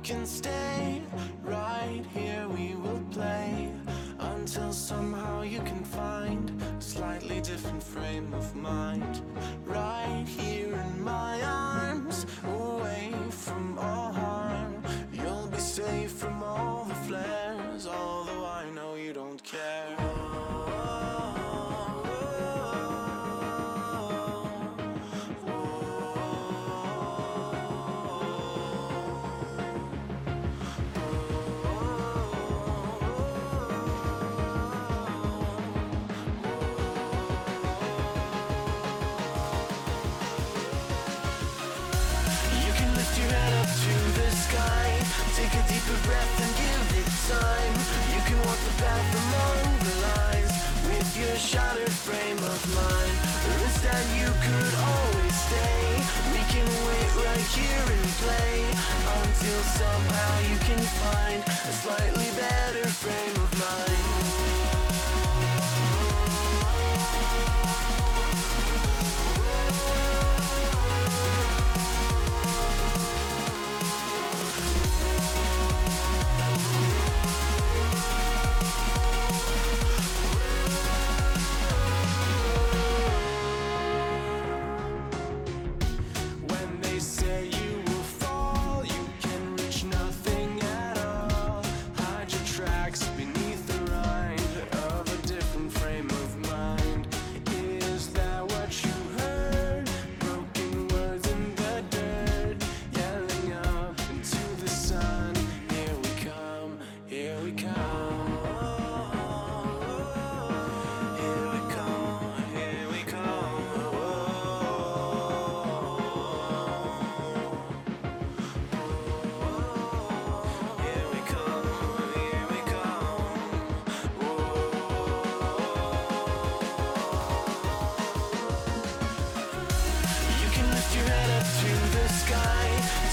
can stay right here, we will play until somehow you can find a slightly different frame of mind. Right here in my arms, away from all harm, you'll be safe from all the flares, although I know you don't care. Take a deeper breath and give it time. You can walk the path among the lines with your shattered frame of mind. Or instead you could always stay. We can wait right here and play until somehow you can find a slightly better frame of mind.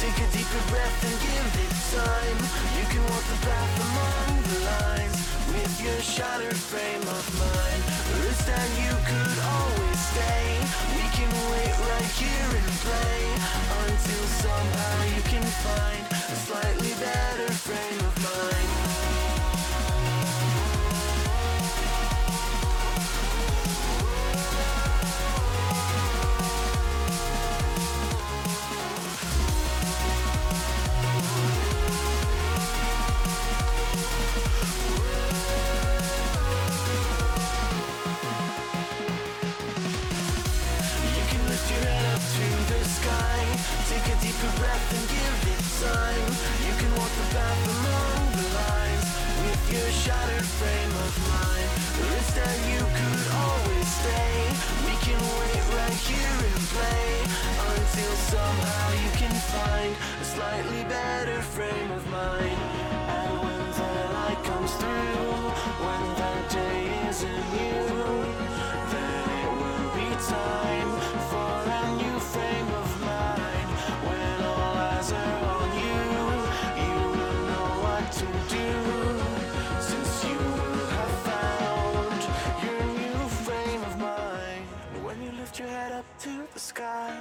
Take a deeper breath and give it time. You can walk the path among the lines with your shattered frame of mind. Or instead you could always stay. We can wait right here and play until somehow you can find a slightly better frame of mind. Take a deeper breath and give it time. You can walk the path among the lines with your shattered frame of mind. Or instead you could always stay. We can wait right here and play until somehow you can find a slightly better frame of mind. And when the light comes through, when the day isn't new, then it will be time for a new frame of mind. When all eyes are on you, you will know what to do, since you will have found your new frame of mind. When you lift your head up to the sky,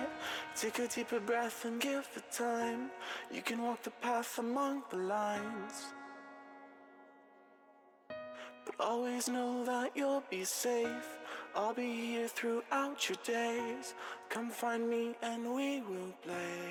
take a deeper breath and give it time. You can walk the path among the lines, but always know that you'll be safe. I'll be here throughout your days. Come find me and we will play.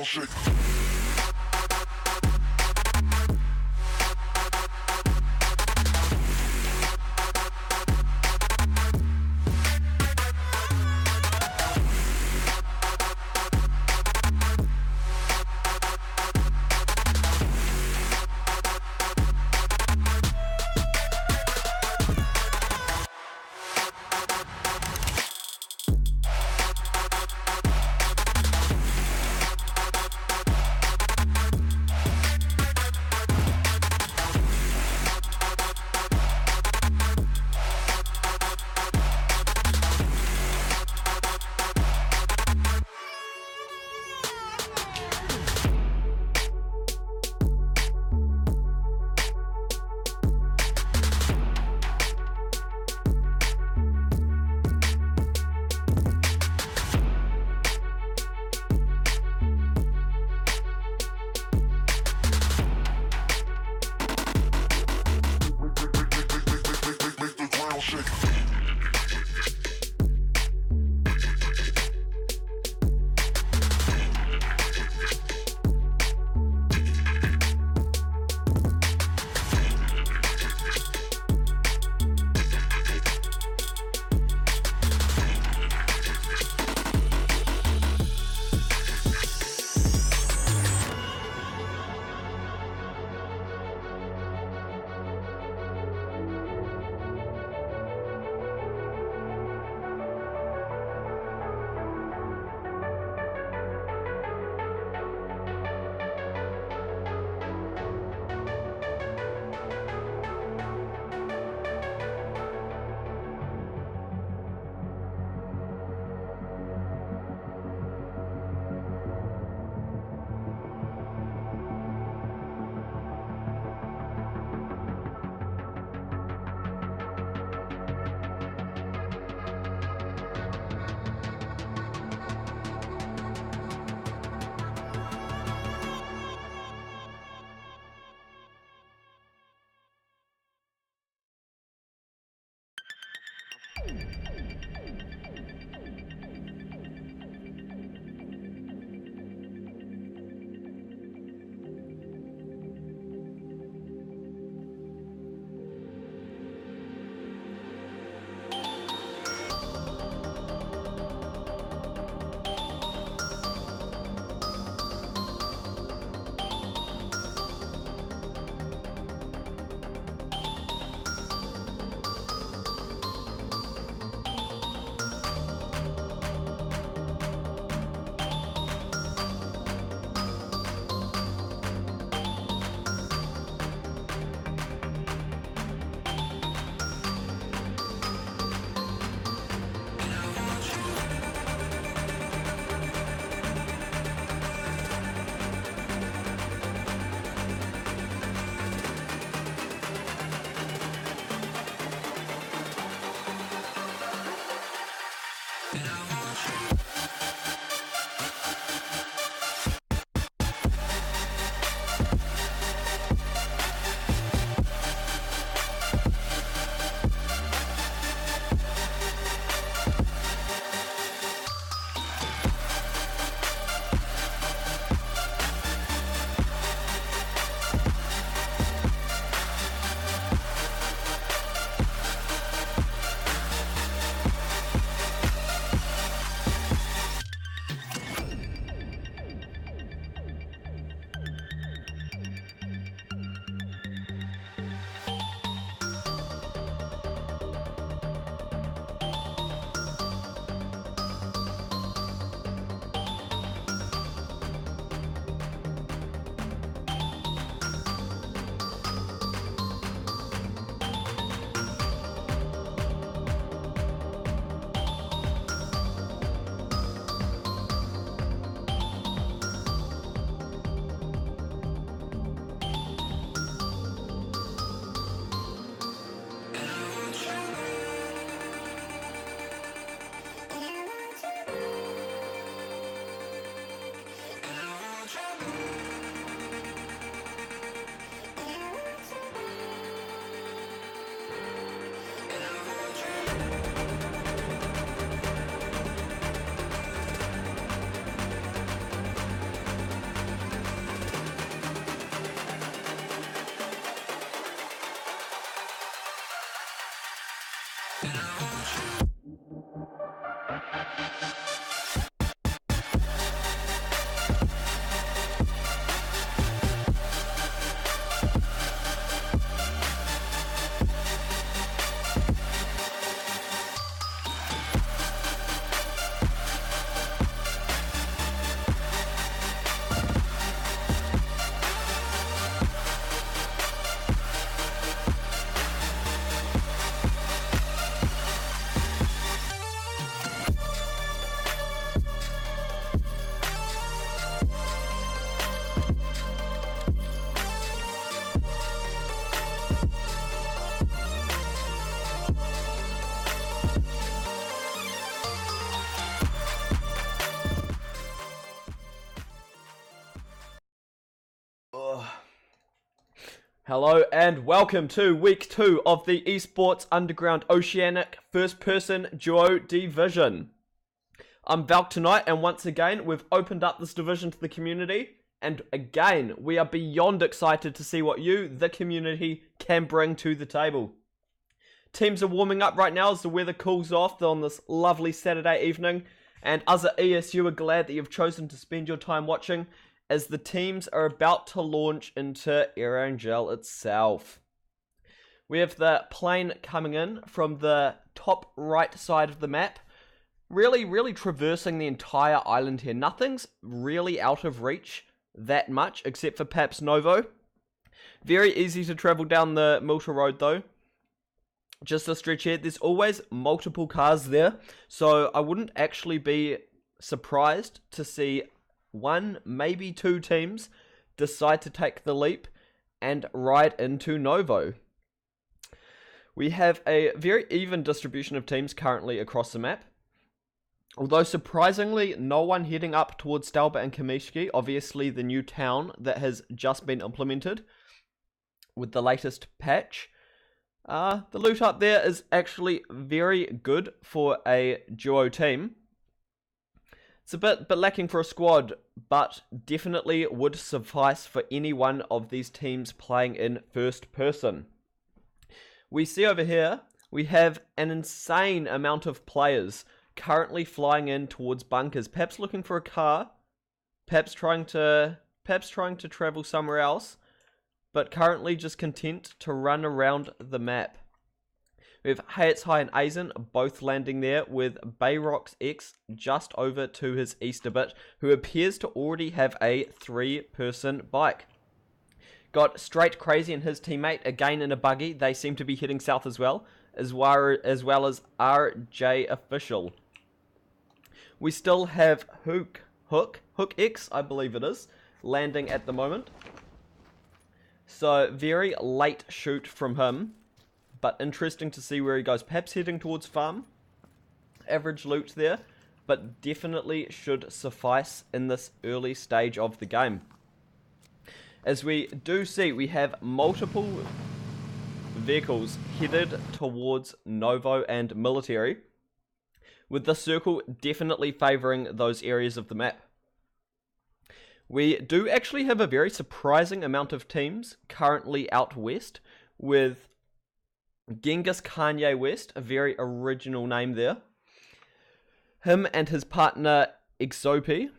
ground shake. Hello and welcome to week 2 of the Esports Underground Oceanic First Person Duo Division. I'm Valk tonight, and once again we've opened up this division to the community, and again we are beyond excited to see what you, the community, can bring to the table. Teams are warming up right now as the weather cools off on this lovely Saturday evening, and us at ESU are glad that you've chosen to spend your time watching as the teams are about to launch into Erangel itself. We have the plane coming in from the top right side of the map, really traversing the entire island here. Nothing's really out of reach that much, except for perhaps Novo. Very easy to travel down the Milta Road though. Just a stretch here. There's always multiple cars there, so I wouldn't actually be surprised to see one, maybe two teams decide to take the leap and ride into Novo. We have a very even distribution of teams currently across the map. Although surprisingly, no one heading up towards Stalba and Kamishki, obviously the new town that has just been implemented with the latest patch. The loot up there is actually very good for a duo team. It's a bit lacking for a squad, but definitely would suffice for any one of these teams playing in first person. We see over here, we have an insane amount of players currently flying in towards bunkers, perhaps looking for a car, perhaps trying to travel somewhere else, but currently just content to run around the map. We have Hayats High and Aizen both landing there, with Bayrox X just over to his east a bit, who appears to already have a 3-person bike. Got Straight Crazy and his teammate again in a buggy. They seem to be heading south as well as RJ Official. We still have Hook X, I believe it is, landing at the moment. So very late shoot from him. But interesting to see where he goes. Perhaps heading towards farm. Average loot there, but definitely should suffice in this early stage of the game. As we do see, we have multiple vehicles headed towards Novo and Military, with the circle definitely favouring those areas of the map. We do actually have a very surprising amount of teams currently out west, with Genghis Kanye West, a very original name there. Him and his partner Exopi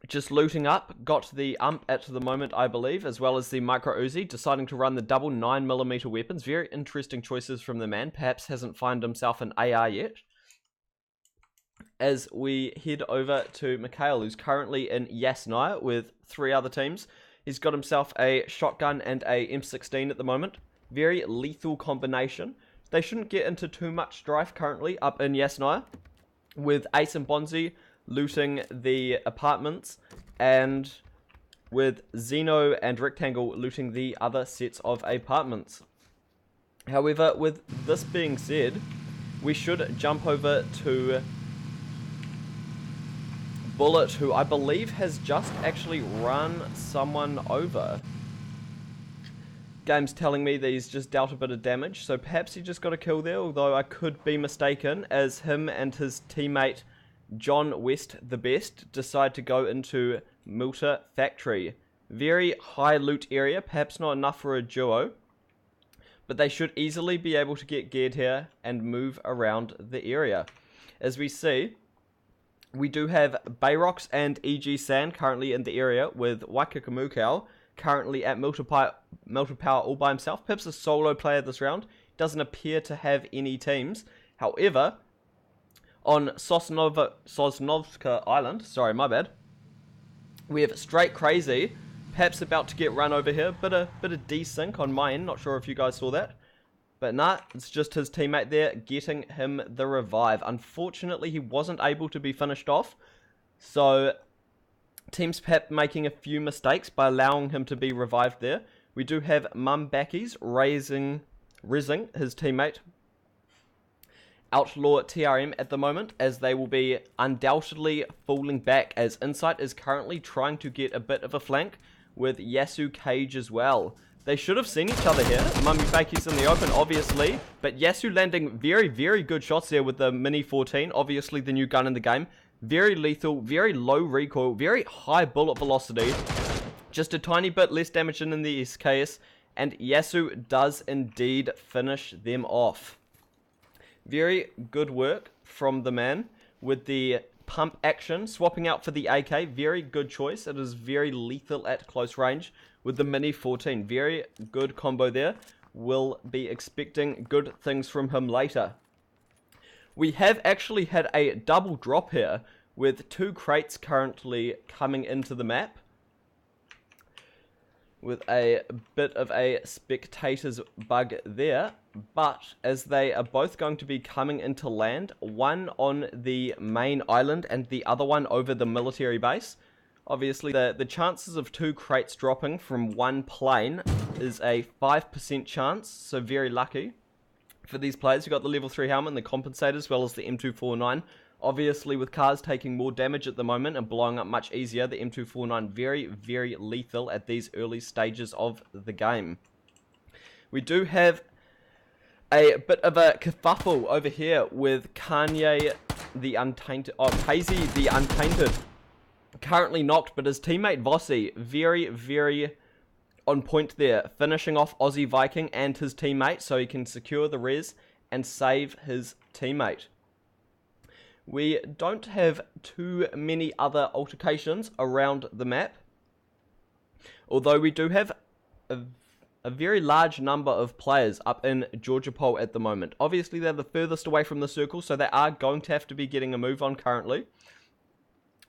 just looting up, got the ump at the moment, I believe, as well as the micro Uzi, deciding to run the double 9mm weapons. Very interesting choices from the man. Perhaps hasn't found himself an AR yet. As we head over to Mikhail, who's currently in Yasnaya with 3 other teams. He's got himself a shotgun and a M16 at the moment. Very lethal combination. They shouldn't get into too much strife currently up in Yasnaya, with Ace and Bonzi looting the apartments, and with Zeno and Rectangle looting the other sets of apartments. However, with this being said, we should jump over to Bullet, who I believe has just actually run someone over. Game's telling me that he's just dealt a bit of damage, so perhaps he just got a kill there, although I could be mistaken, as him and his teammate John West the Best decide to go into Milta Factory. Very high loot area, perhaps not enough for a duo, but they should easily be able to get geared here and move around the area. As we see, we do have Bayrox and EG San currently in the area, with Waikakamukau currently at Miltapower all by himself. Pip's a solo player this round, doesn't appear to have any teams. However, on Sosnovska Island, sorry, my bad, we have Straight Crazy. Pep's about to get run over here. Bit of desync on my end. Not sure if you guys saw that. But nah, it's just his teammate there getting him the revive. Unfortunately, he wasn't able to be finished off. So, Teams Pep making a few mistakes by allowing him to be revived there. We do have Mumbackies rizzing his teammate Outlaw TRM at the moment, as they will be undoubtedly falling back, as Insight is currently trying to get a bit of a flank with Yasu Cage as well. They should have seen each other here. Mumbackies in the open, obviously, but Yasu landing very, very good shots there with the Mini 14, obviously the new gun in the game. Very lethal, very low recoil, very high bullet velocity. Just a tiny bit less damage than in the SKS, and Yasu does indeed finish them off. Very good work from the man with the pump action, swapping out for the AK. Very good choice. It is very lethal at close range with the Mini 14. Very good combo there. We'll be expecting good things from him later. We have actually had a double drop here with 2 crates currently coming into the map, with a bit of a spectator's bug there, but as they are both going to be coming into land, one on the main island and the other one over the military base. Obviously, the chances of 2 crates dropping from one plane is a 5% chance, so very lucky for these players. You've got the level 3 helmet and the compensator, as well as the M249. Obviously, with cars taking more damage at the moment and blowing up much easier, the M249 very, very lethal at these early stages of the game. We do have a bit of a kerfuffle over here with Kanye the Untainted, Hazy the Untainted, currently knocked, but his teammate Vossi, very, very on point there, finishing off Aussie Viking and his teammate so he can secure the res and save his teammate. We don't have too many other altercations around the map, although we do have a very large number of players up in Georgia Pole at the moment. Obviously, they're the furthest away from the circle, so they are going to have to be getting a move on currently.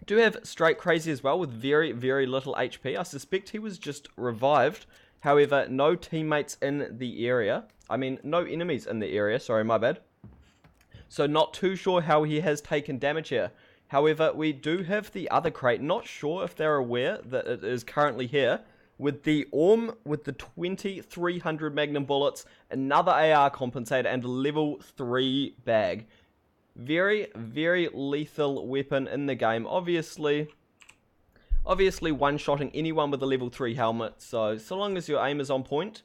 Do have Straight Crazy as well with very, very little HP. I suspect he was just revived. However, no teammates in the area. I mean, no enemies in the area. Sorry, my bad. So not too sure how he has taken damage here. However, we do have the other crate. Not sure if they're aware that it is currently here. With the ORM, with the 2300 Magnum bullets, another AR compensator, and a level 3 bag. Very, very lethal weapon in the game. Obviously one-shotting anyone with a level 3 helmet. So long as your aim is on point,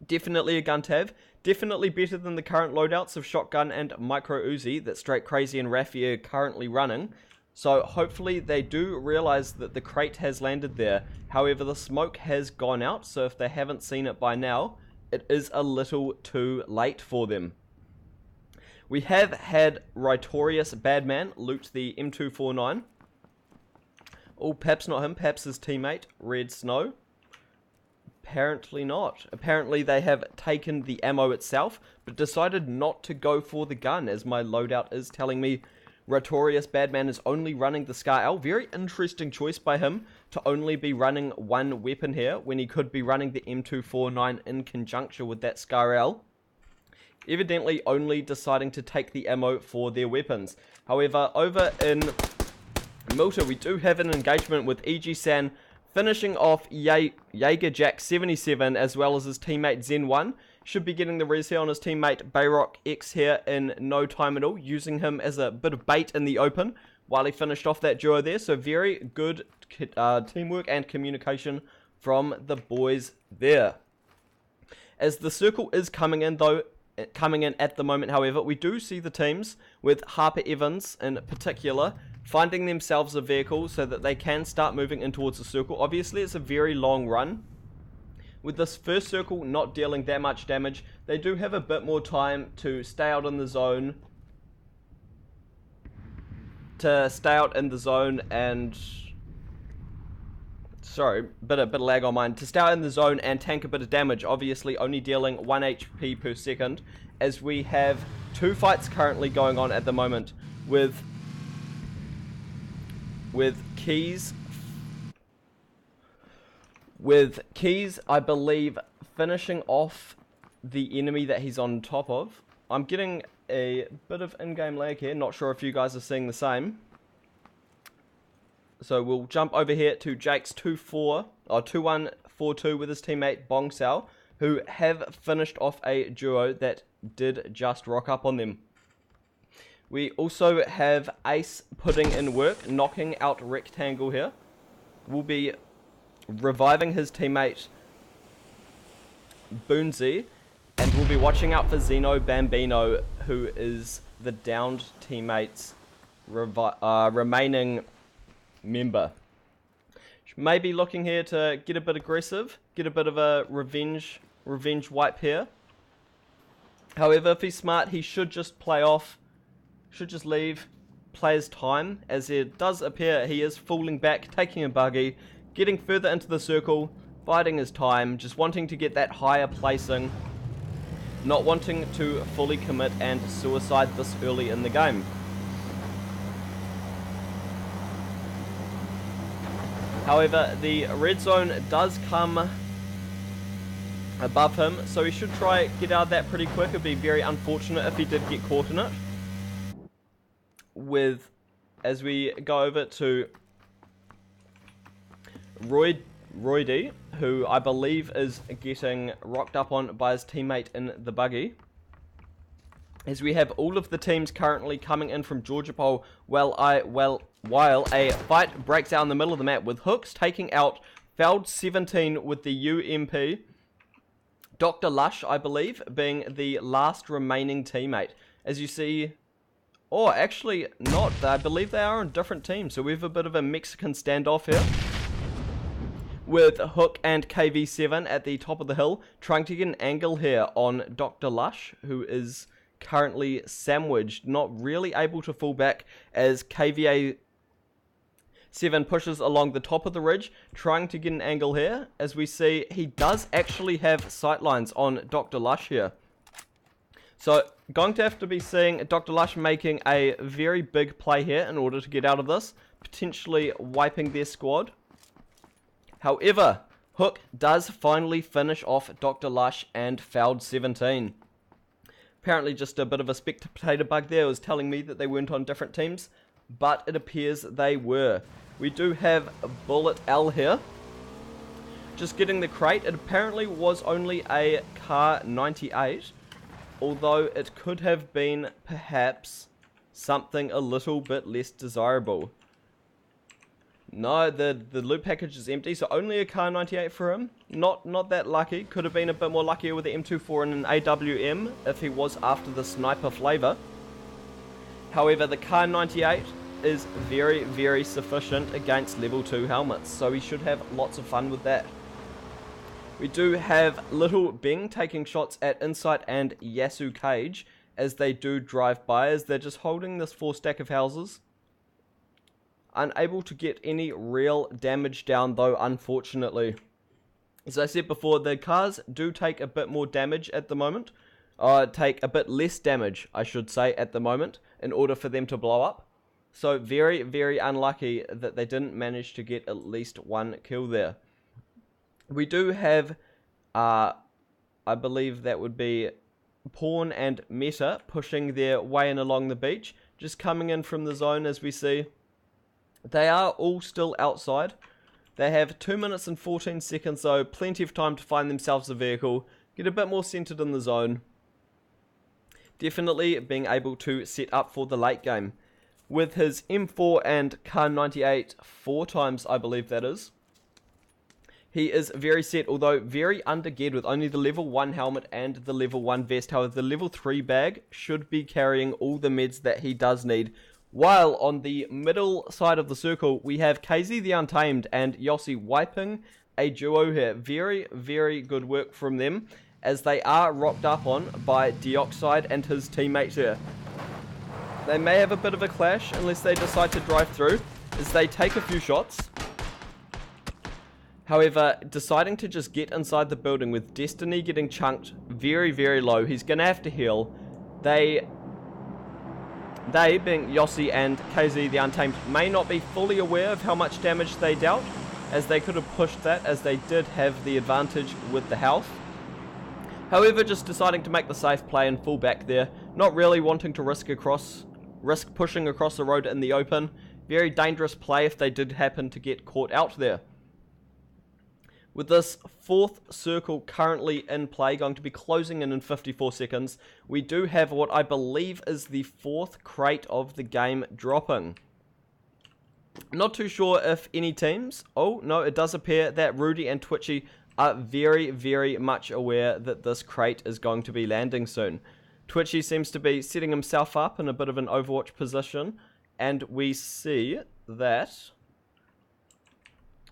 definitely a gun to have. Definitely better than the current loadouts of shotgun and micro Uzi that Straight Crazy and Raffy are currently running. So hopefully they do realize that the crate has landed there. However, the smoke has gone out, so if they haven't seen it by now, it is a little too late for them. We have had Ritorious Badman loot the M249. Oh, Pep's not him. Pep's his teammate, Red Snow. Apparently not. Apparently they have taken the ammo itself, but decided not to go for the gun, as my loadout is telling me Ritorious Badman is only running the Scar L. Very interesting choice by him to only be running one weapon here, when he could be running the M249 in conjunction with that Scar L. Evidently only deciding to take the ammo for their weapons. However, over in Milta, we do have an engagement with EG San finishing off Jaeger Jack 77 as well as his teammate Zen 1. Should be getting the res here on his teammate Bayrock X here in no time at all, using him as a bit of bait in the open while he finished off that duo there. So very good teamwork and communication from the boys there. As the circle is coming in at the moment, however, we do see the teams with Harper Evans in particular finding themselves a vehicle so that they can start moving in towards the circle. Obviously, it's a very long run, With this first circle not dealing that much damage, they do have a bit more time to stay out in the zone. And... Sorry, bit of lag on mine. To stay out in the zone and tank a bit of damage, obviously only dealing 1 HP per second, as we have 2 fights currently going on at the moment with Keys, I believe, finishing off the enemy that he's on top of. I'm getting a bit of in-game lag here, not sure if you guys are seeing the same. So we'll jump over here to Jake's 2-1-4-2 with his teammate Bong Sao, who have finished off a duo that did just rock up on them. We also have Ace putting in work, knocking out Rectangle here. We'll be reviving his teammate Boonsy, and we'll be watching out for Zeno Bambino, who is the downed teammate's remaining member. Maybe looking here to get a bit aggressive, get a bit of a revenge wipe here. However, if he's smart, he should just play off, should just leave, play his time, as it does appear he is falling back, taking a buggy, getting further into the circle, biding his time, just wanting to get that higher placing, not wanting to fully commit and suicide this early in the game. However, the red zone does come above him, so he should try get out of that pretty quick. It would be very unfortunate if he did get caught in it. As we go over to Roydy, who I believe is getting rocked up on by his teammate in the buggy. As we have all of the teams currently coming in from Georgia Pole, while a fight breaks out in the middle of the map with Hooks taking out Feld 17 with the UMP. Dr. Lush, I believe, being the last remaining teammate. As you see... Oh, actually not. I believe they are on different teams, so we have a bit of a Mexican standoff here. With Hook and KV7 at the top of the hill, trying to get an angle here on Dr. Lush, who is currently sandwiched, not really able to fall back as KVA7 pushes along the top of the ridge, trying to get an angle here. As we see, he does actually have sightlines on Dr. Lush here. So, going to have to be seeing Dr. Lush making a very big play here in order to get out of this, potentially wiping their squad. However, Hook does finally finish off Dr. Lush and Feld 17. Apparently just a bit of a spectator bug there. It was telling me that they weren't on different teams, but it appears they were. We do have Bullet L here. Just getting the crate. It apparently was only a Car 98, although it could have been perhaps something a little bit less desirable. No, the loot package is empty, so only a Car 98 for him. Not that lucky. Could have been a bit more luckier with the M24 and an AWM if he was after the sniper flavor. However, the Car 98 is very, very sufficient against level 2 helmets, so he should have lots of fun with that. We do have Little Bing taking shots at Insight and Yasu Cage as they do drive by, as they're just holding this 4 stack of houses. Unable to get any real damage down though, unfortunately. As I said before, the cars do take a bit more damage at the moment. Take a bit less damage, I should say, at the moment, in order for them to blow up. So very, very unlucky that they didn't manage to get at least one kill there. We do have, I believe that would be Pawn and Meta pushing their way in along the beach. Just coming in from the zone, as we see. They are all still outside. They have 2 minutes and 14 seconds, so plenty of time to find themselves a vehicle, get a bit more centered in the zone. Definitely being able to set up for the late game. With his M4 and Car 98 4 times, I believe that is. He is very set, although very under-geared with only the level 1 helmet and the level 1 vest. However, the level 3 bag should be carrying all the meds that he does need. While on the middle side of the circle, we have KZ the Untamed and Yossi wiping a duo here. Very, very good work from them, as they are rocked up on by Dioxide and his teammate here. They may have a bit of a clash unless they decide to drive through, as they take a few shots. However, deciding to just get inside the building with Destiny getting chunked very, very low. He's going to have to heal. They being Yossi and KZ the Untamed, may not be fully aware of how much damage they dealt, as they could have pushed that, as they did have the advantage with the health. However, just deciding to make the safe play and fall back there, not really wanting to risk pushing across the road in the open. Very dangerous play if they did happen to get caught out there. With this fourth circle currently in play, going to be closing in 54 seconds, we do have what I believe is the fourth crate of the game dropping. Not too sure if any teams... Oh, no, it does appear that Rudy and Twitchy are very, very much aware that this crate is going to be landing soon. Twitchy seems to be setting himself up in a bit of an Overwatch position, and we see that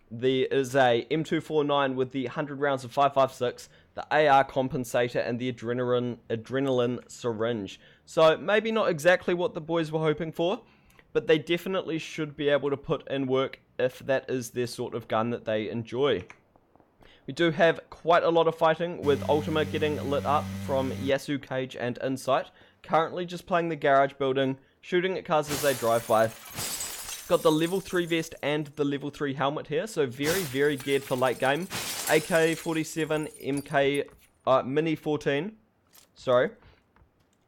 there is a M249 with the 100 rounds of 5.56, the AR compensator, and the adrenaline syringe. So maybe not exactly what the boys were hoping for, but they definitely should be able to put in work if that is their sort of gun that they enjoy. We do have quite a lot of fighting, with Ultima getting lit up from Yasu, Cage, and Insight. Currently just playing the garage building, shooting at cars as they drive by. Got the level 3 vest and the level 3 helmet here, so very, very geared for late game. AK-47, MK, Mini 14, sorry.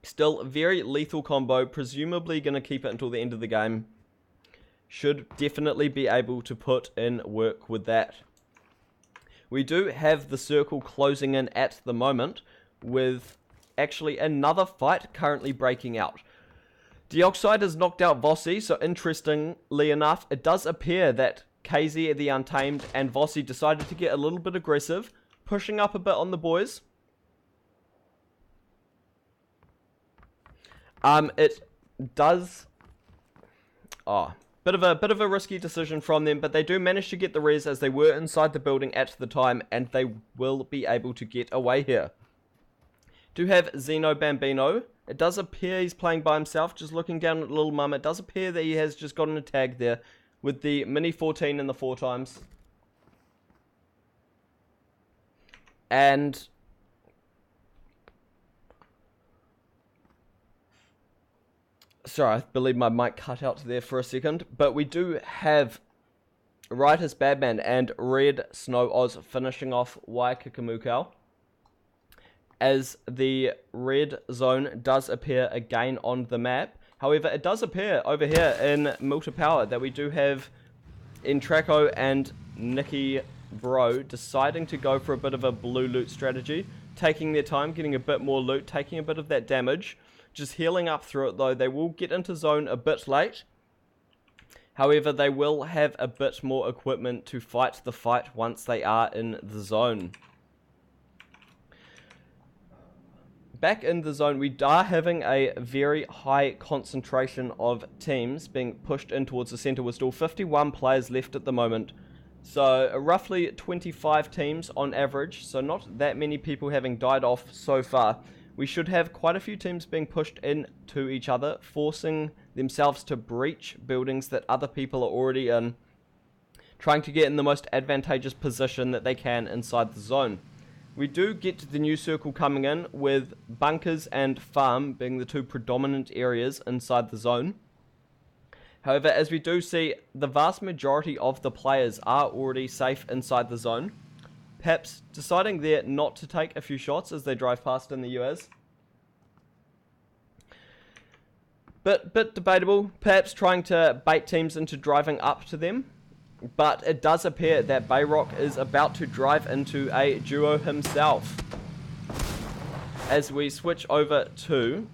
Still very lethal combo, presumably going to keep it until the end of the game. Should definitely be able to put in work with that. We do have the circle closing in at the moment, with actually another fight currently breaking out. Dioxide has knocked out Vossi, so interestingly enough, it does appear that KZ the Untamed and Vossi decided to get a little bit aggressive, pushing up a bit on the boys. It does... bit of a risky decision from them, but they do manage to get the res, as they were inside the building at the time, and they will be able to get away here. Do have Zeno Bambino. It does appear he's playing by himself, just looking down at Little Mum. It does appear that he has just gotten a tag there with the Mini 14 and the 4x. And sorry, I believe my mic cut out there for a second. But we do have Rightus Badman and Red Snow Oz finishing off Waikakamukau, as the red zone does appear again on the map. However, it does appear over here in Milta Power that we do have Intraco and Nicky Bro deciding to go for a bit of a blue loot strategy, taking their time, getting a bit more loot, taking a bit of that damage, just healing up through it though. They will get into zone a bit late. However, they will have a bit more equipment to fight the fight once they are in the zone. Back in the zone, we are having a very high concentration of teams being pushed in towards the center, with still 51 players left at the moment. So roughly 25 teams on average, so not that many people having died off so far. We should have quite a few teams being pushed into each other, forcing themselves to breach buildings that other people are already in, trying to get in the most advantageous position that they can inside the zone. We do get the new circle coming in, with bunkers and farm being the two predominant areas inside the zone. However, as we do see, the vast majority of the players are already safe inside the zone. Perhaps deciding there not to take a few shots as they drive past in the US. Bit debatable, perhaps trying to bait teams into driving up to them. But it does appear that Bayrock is about to drive into a duo himself. As we switch over to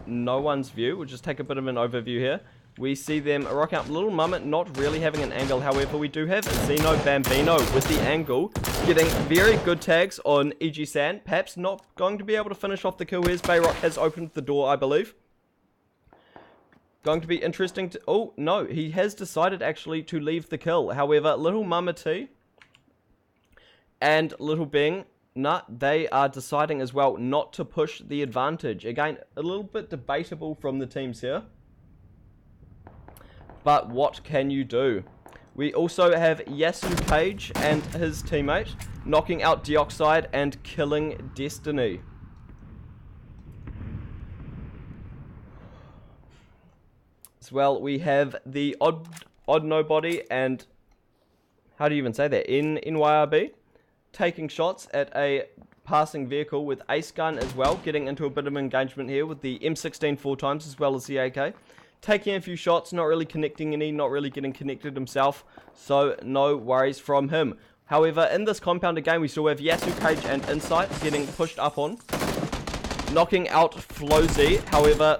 no one's view, we'll just take a bit of an overview here. We see them rock out. Little Mummet not really having an angle. However, we do have Zeno Bambino with the angle, getting very good tags on EG San. Perhaps not going to be able to finish off the kill here, as Bayrock has opened the door, I believe. Going to be interesting to... Oh, no. He has decided actually to leave the kill. However, Little Mama T and Little Bing, nah, they are deciding as well not to push the advantage. Again, a little bit debatable from the teams here. But what can you do? We also have Yasu Cage and his teammate knocking out Dioxide and killing Destiny. As well, we have the odd nobody and how do you even say that? NYRB taking shots at a passing vehicle with Ace Gun as well, getting into a bit of engagement here with the M16 4 times as well as the AK. Taking a few shots, not really connecting any, not really getting connected himself, so no worries from him. However, in this compound again, we still have Yasu Cage and Insight getting pushed up on, knocking out Flozy. However,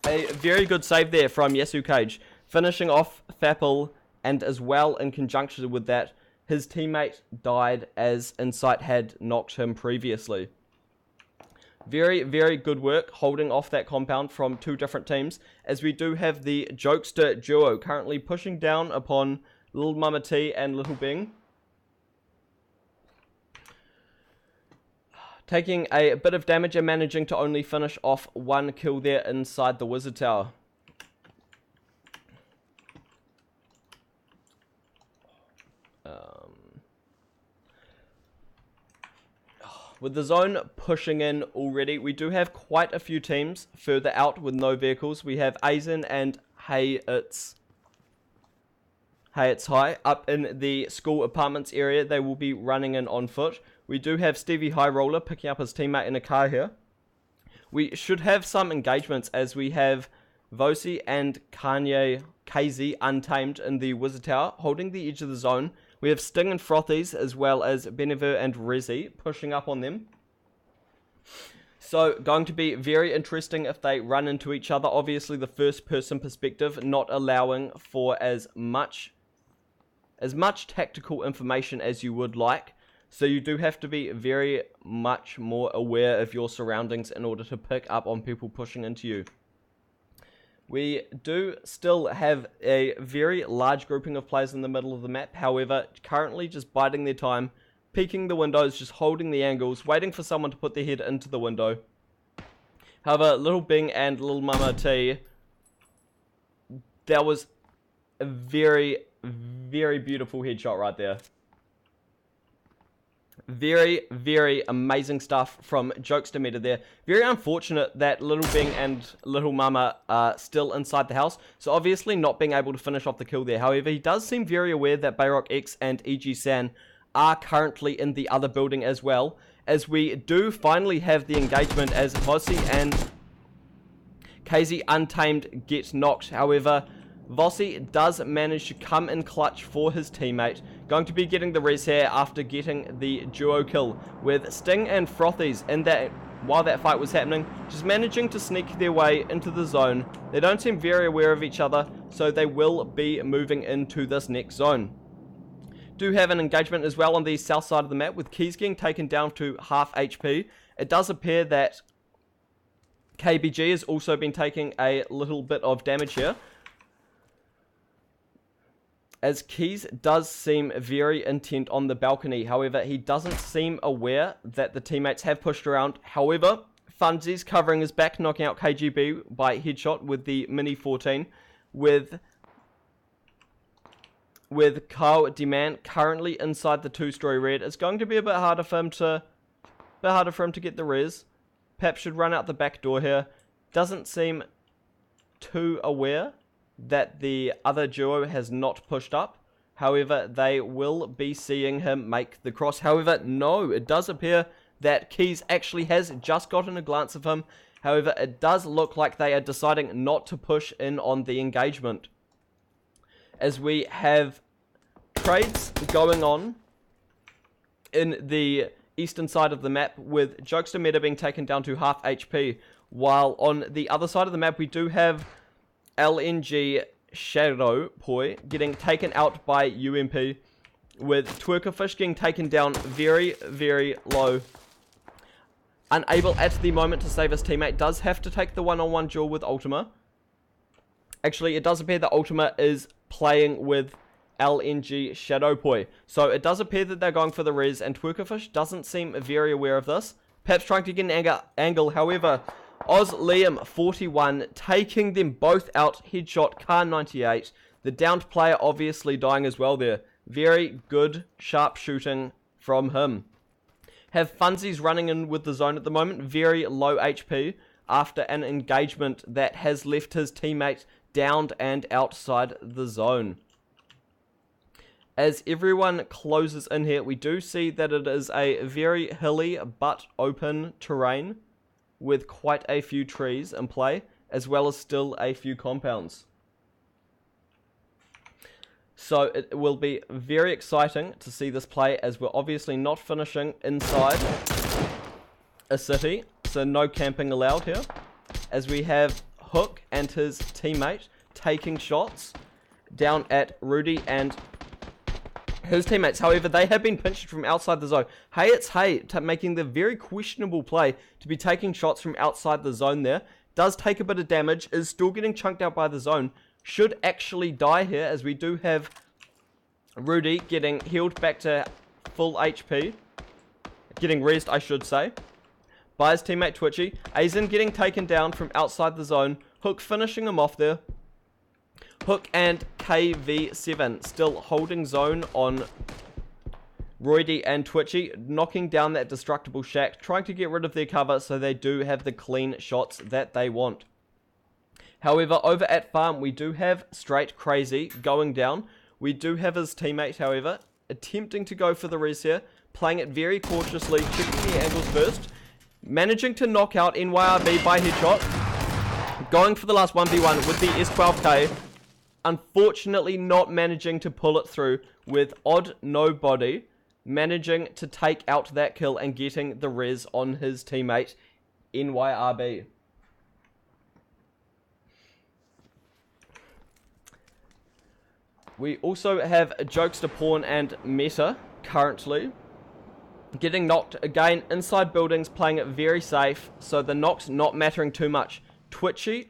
a very good save there from Yasu Cage, finishing off Fapple, and as well in conjunction with that, his teammate died as Insight had knocked him previously. Very, very good work holding off that compound from two different teams, as we do have the Jokester duo currently pushing down upon Little Mama T and Little Bing. Taking a bit of damage and managing to only finish off one kill there inside the Wizard Tower. With the zone pushing in already, we do have quite a few teams further out with no vehicles. We have Aizen and Hey It's High up in the school apartments area. They will be running in on foot. We do have Stevie High Roller picking up his teammate in a car here. We should have some engagements as we have Vosi and Kanye KZ Untamed in the Wizard Tower holding the edge of the zone. We have Sting and Frothies as well as Benever and Rezi pushing up on them. So going to be very interesting if they run into each other. Obviously the first person perspective not allowing for as much tactical information as you would like. So you do have to be very much more aware of your surroundings in order to pick up on people pushing into you. We do still have a very large grouping of players in the middle of the map. However, currently just biding their time, peeking the windows, just holding the angles, waiting for someone to put their head into the window. However, Little Bing and Little Mama T, that was a very, very beautiful headshot right there. Very, very amazing stuff from Jokester Meta there. Very unfortunate that Little Bing and Little Mama are still inside the house. So obviously not being able to finish off the kill there. However, he does seem very aware that Bayrock X and EG San are currently in the other building as well. As we do finally have the engagement as Vossi and KZ Untamed get knocked. However, Vossi does manage to come in clutch for his teammate. Going to be getting the res here after getting the duo kill with Sting and Frothies in that while that fight was happening, just managing to sneak their way into the zone. They don't seem very aware of each other, so they will be moving into this next zone. Do have an engagement as well on the south side of the map with Keys getting taken down to half HP. It does appear that KBG has also been taking a little bit of damage here, as Keys does seem very intent on the balcony. However, he doesn't seem aware that the teammates have pushed around. However, Funzy's covering his back, knocking out KGB by headshot with the Mini 14. With Carl Demand currently inside the two-story red. It's going to be a bit harder for him to get the res. Pep should run out the back door here. Doesn't seem too aware that the other duo has not pushed up. However, they will be seeing him make the cross. However, no, it does appear that Keys actually has just gotten a glance of him. However, it does look like they are deciding not to push in on the engagement, as we have trades going on in the eastern side of the map with Jokester Meta being taken down to half HP, while on the other side of the map we do have LNG Shadow Poi getting taken out by UMP, with Twerkerfish getting taken down very, very low. Unable at the moment to save his teammate, does have to take the one-on-one duel with Ultima. Actually, it does appear that Ultima is playing with LNG Shadowpoi. So it does appear that they're going for the res, and Twerkerfish doesn't seem very aware of this. Perhaps trying to get an angle. However, Oz Liam 41 taking them both out. Headshot, Car 98. The downed player obviously dying as well there. Very good sharp shooting from him. Have Funsies running in with the zone at the moment. Very low HP after an engagement that has left his teammate downed and outside the zone. As everyone closes in here, we do see that it is a very hilly but open terrain with quite a few trees in play, as well as still a few compounds. So it will be very exciting to see this play, as we're obviously not finishing inside a city, so no camping allowed here, as we have Hook and his teammate taking shots down at Rudy and his teammates. However, they have been pinched from outside the zone. Hey, it's Hey making the very questionable play to be taking shots from outside the zone there. Does take a bit of damage, is still getting chunked out by the zone. Should actually die here, as we do have Rudy getting healed back to full HP. Getting rezzed, I should say, by his teammate Twitchy. Aizen getting taken down from outside the zone. Hook finishing him off there. Hook and KV7 still holding zone on Roydy and Twitchy, knocking down that destructible shack, trying to get rid of their cover so they do have the clean shots that they want. However, over at farm, we do have Straight Crazy going down. We do have his teammate, however, attempting to go for the res here, playing it very cautiously, checking the angles first, managing to knock out NYRB by headshot, going for the last 1v1 with the S12K, unfortunately not managing to pull it through, with Odd Nobody managing to take out that kill and getting the res on his teammate NYRB. We also have Jokester Pawn and Meta currently getting knocked again inside buildings, playing it very safe, so the knocks not mattering too much. Twitchy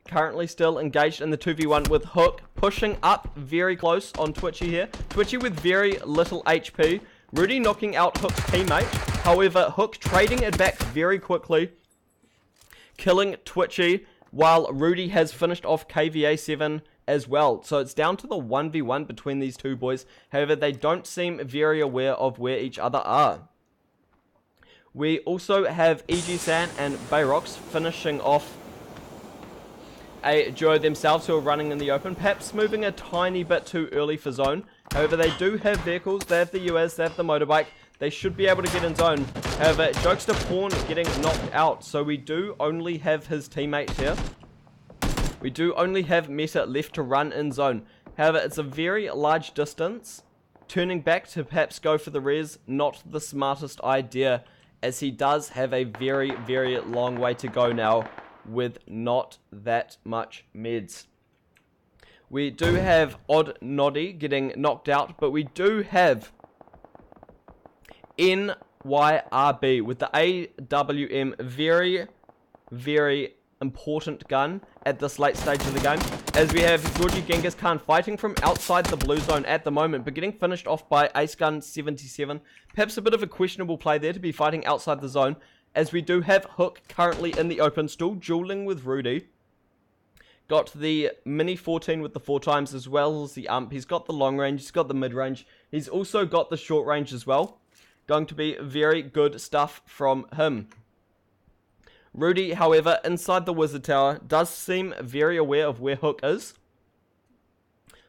currently still engaged in the 2v1 with Hook, pushing up very close on Twitchy here. Twitchy with very little HP. Rudy knocking out Hook's teammate. However, Hook trading it back very quickly, killing Twitchy, while Rudy has finished off KVA7 as well. So it's down to the 1v1 between these two boys. However, they don't seem very aware of where each other are. We also have EG-San and Bayrox finishing off a duo themselves who are running in the open, perhaps moving a tiny bit too early for zone. However, they do have vehicles. They have the US, they have the motorbike. They should be able to get in zone. However, Jokester Pawn getting knocked out, so we do only have his teammate here. We do only have Meta left to run in zone. However, it's a very large distance. Turning back to perhaps go for the res, not the smartest idea, as he does have a very, very long way to go now with not that much meds. We do have Odd Noddy getting knocked out, but we do have NYRB with the AWM, very, very important gun at this late stage of the game, as we have Georgie Genghis Khan fighting from outside the blue zone at the moment, but getting finished off by Ace Gun 77. Perhaps a bit of a questionable play there to be fighting outside the zone, as we do have Hook currently in the open, still dueling with Rudy. Got the Mini 14 with the 4x, as well as the ump. He's got the long range, he's got the mid range, he's also got the short range as well. Going to be very good stuff from him. Rudy, however, inside the Wizard Tower, does seem very aware of where Hook is.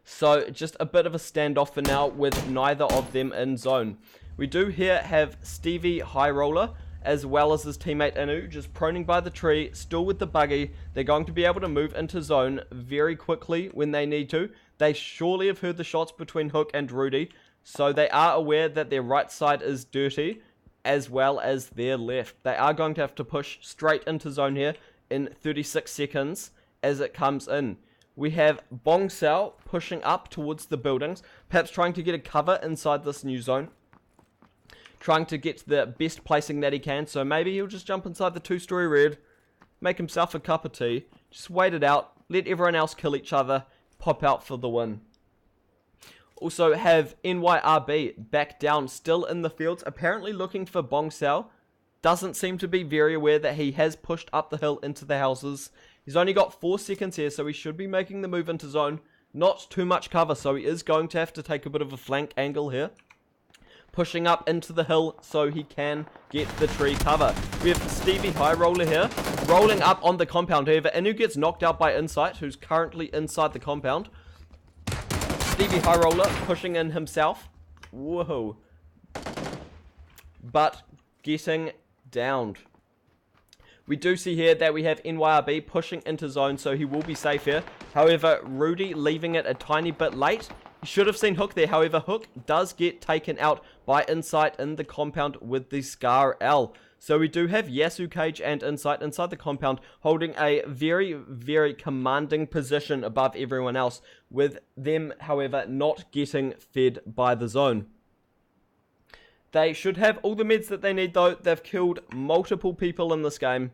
So, just a bit of a standoff for now with neither of them in zone. We do here have Stevie High Roller, as well as his teammate Inu, just proning by the tree, still with the buggy. They're going to be able to move into zone very quickly when they need to. They surely have heard the shots between Hook and Rudy, so they are aware that their right side is dirty, as well as their left. They are going to have to push straight into zone here in 36 seconds as it comes in. We have Bong Sao pushing up towards the buildings, perhaps trying to get a cover inside this new zone, trying to get the best placing that he can. So maybe he'll just jump inside the two-story red, make himself a cup of tea, just wait it out, let everyone else kill each other, pop out for the win. Also have NYRB back down, still in the fields, apparently looking for Bong Sao. Doesn't seem to be very aware that he has pushed up the hill into the houses. He's only got 4 seconds here, so he should be making the move into zone. Not too much cover, so he is going to have to take a bit of a flank angle here. Pushing up into the hill so he can get the tree cover. We have Stevie High Roller here, rolling up on the compound. However, Inu gets knocked out by Insight, who's currently inside the compound. Stevie High Roller pushing in himself. Whoa. But getting downed. We do see here that we have NYRB pushing into zone, so he will be safe here. However, Rudy leaving it a tiny bit late. You should have seen Hook there. However, Hook does get taken out by Insight in the compound with the Scar L. So we do have Yasu Cage and Insight inside the compound, holding a very, very commanding position above everyone else, with them, however, not getting fed by the zone. They should have all the meds that they need, though. They've killed multiple people in this game.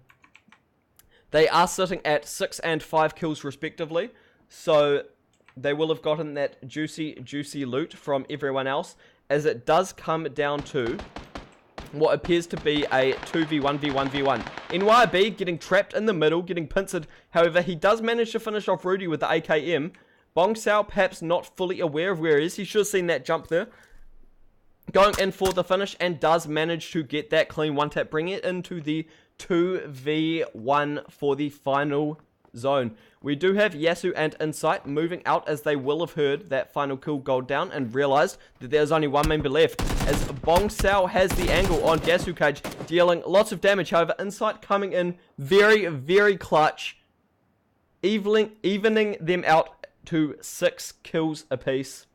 They are sitting at 6 and 5 kills respectively, so they will have gotten that juicy loot from everyone else, as it does come down to what appears to be a 2v1v1v1. NYB getting trapped in the middle, getting pincered. However, he does manage to finish off Rudy with the AKM. Bong Sao perhaps not fully aware of where he is. He should have seen that jump there. Going in for the finish, and does manage to get that clean one-tap, bring it into the 2v1 for the final zone. We do have Yasu and Insight moving out, as they will have heard that final kill go down and realized that there's only one member left, as Bong Sao has the angle on Yasu Cage, dealing lots of damage. However, Insight coming in very, very clutch, evening them out to 6 kills apiece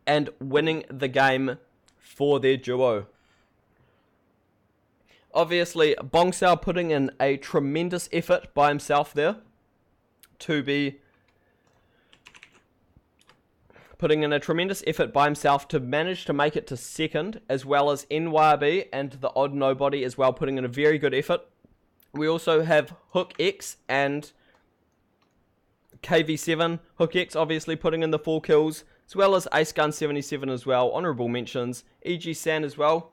and winning the game for their duo. Obviously, Bong Sao putting in a tremendous effort by himself there to manage to make it to second, as well as NYRB and the Odd Nobody as well putting in a very good effort. We also have Hook X and KV7. Hook X obviously putting in the 4 kills, as well as Ace Gun 77 as well. Honourable mentions. EG San as well.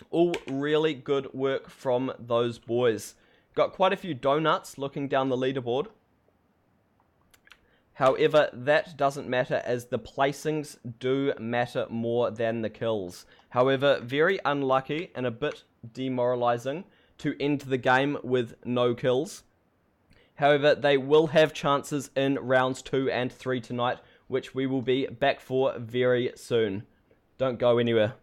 All really good work from those boys. Got quite a few donuts looking down the leaderboard. However, that doesn't matter, as the placings do matter more than the kills. However, very unlucky and a bit demoralizing to end the game with no kills. However, they will have chances in rounds 2 and 3 tonight, which we will be back for very soon. Don't go anywhere.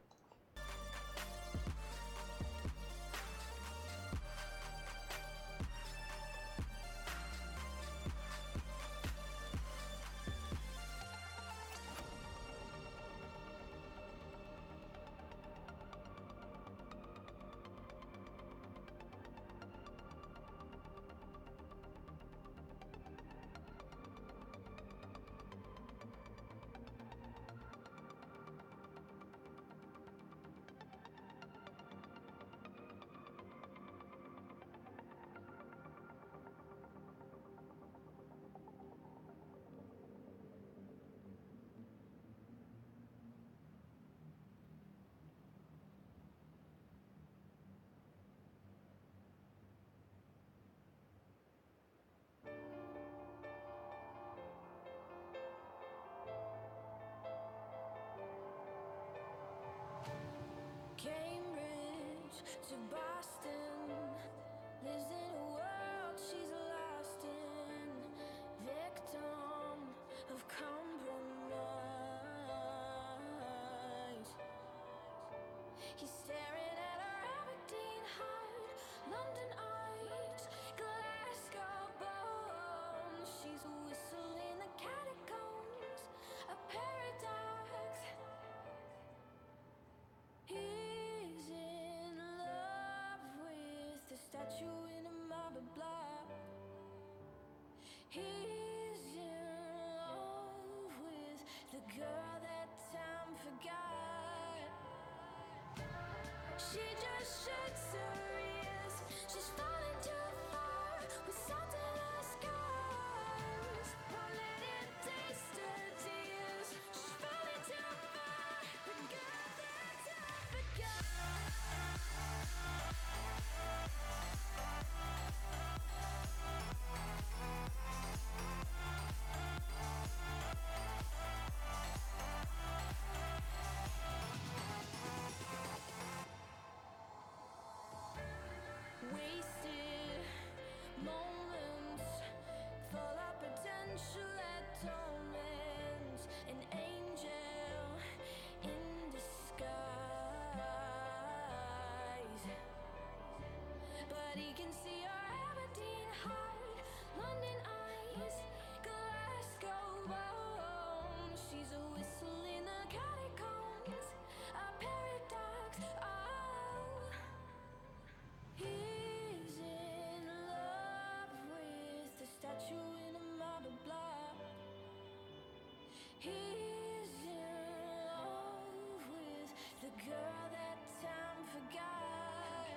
Wasted moments, full of potential that torments. An angel in disguise, but he can see your Aberdeen heart, London eyes, Glasgow bones. She's a whistle in the catacombs, a paradox. Oh, he's in love with the statue in a marble block. He's in love with the girl that time forgot.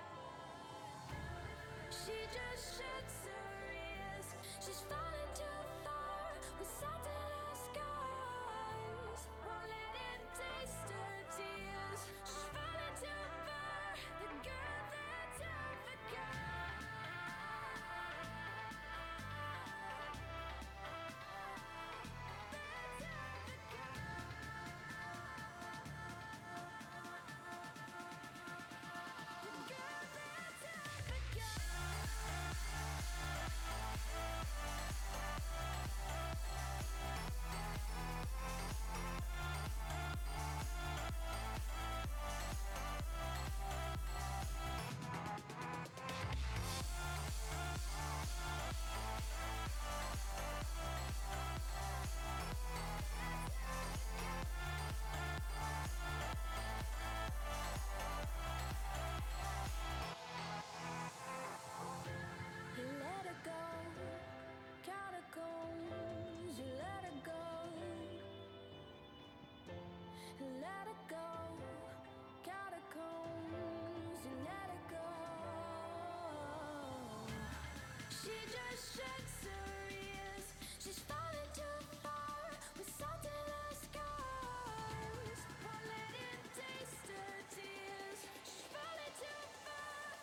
She just shakes her wrist. She's falling too far with salt in her scars. Won't let him taste her tears. She's falling too far. The girl that time forgot. That time forgot. The girl that time forgot. You let her go, catacombs. You let her go, let her go, catacombs. You let her go. She just shakes her ears. She's falling too far with salt in her scars. Won't let him taste her tears. She's falling too far.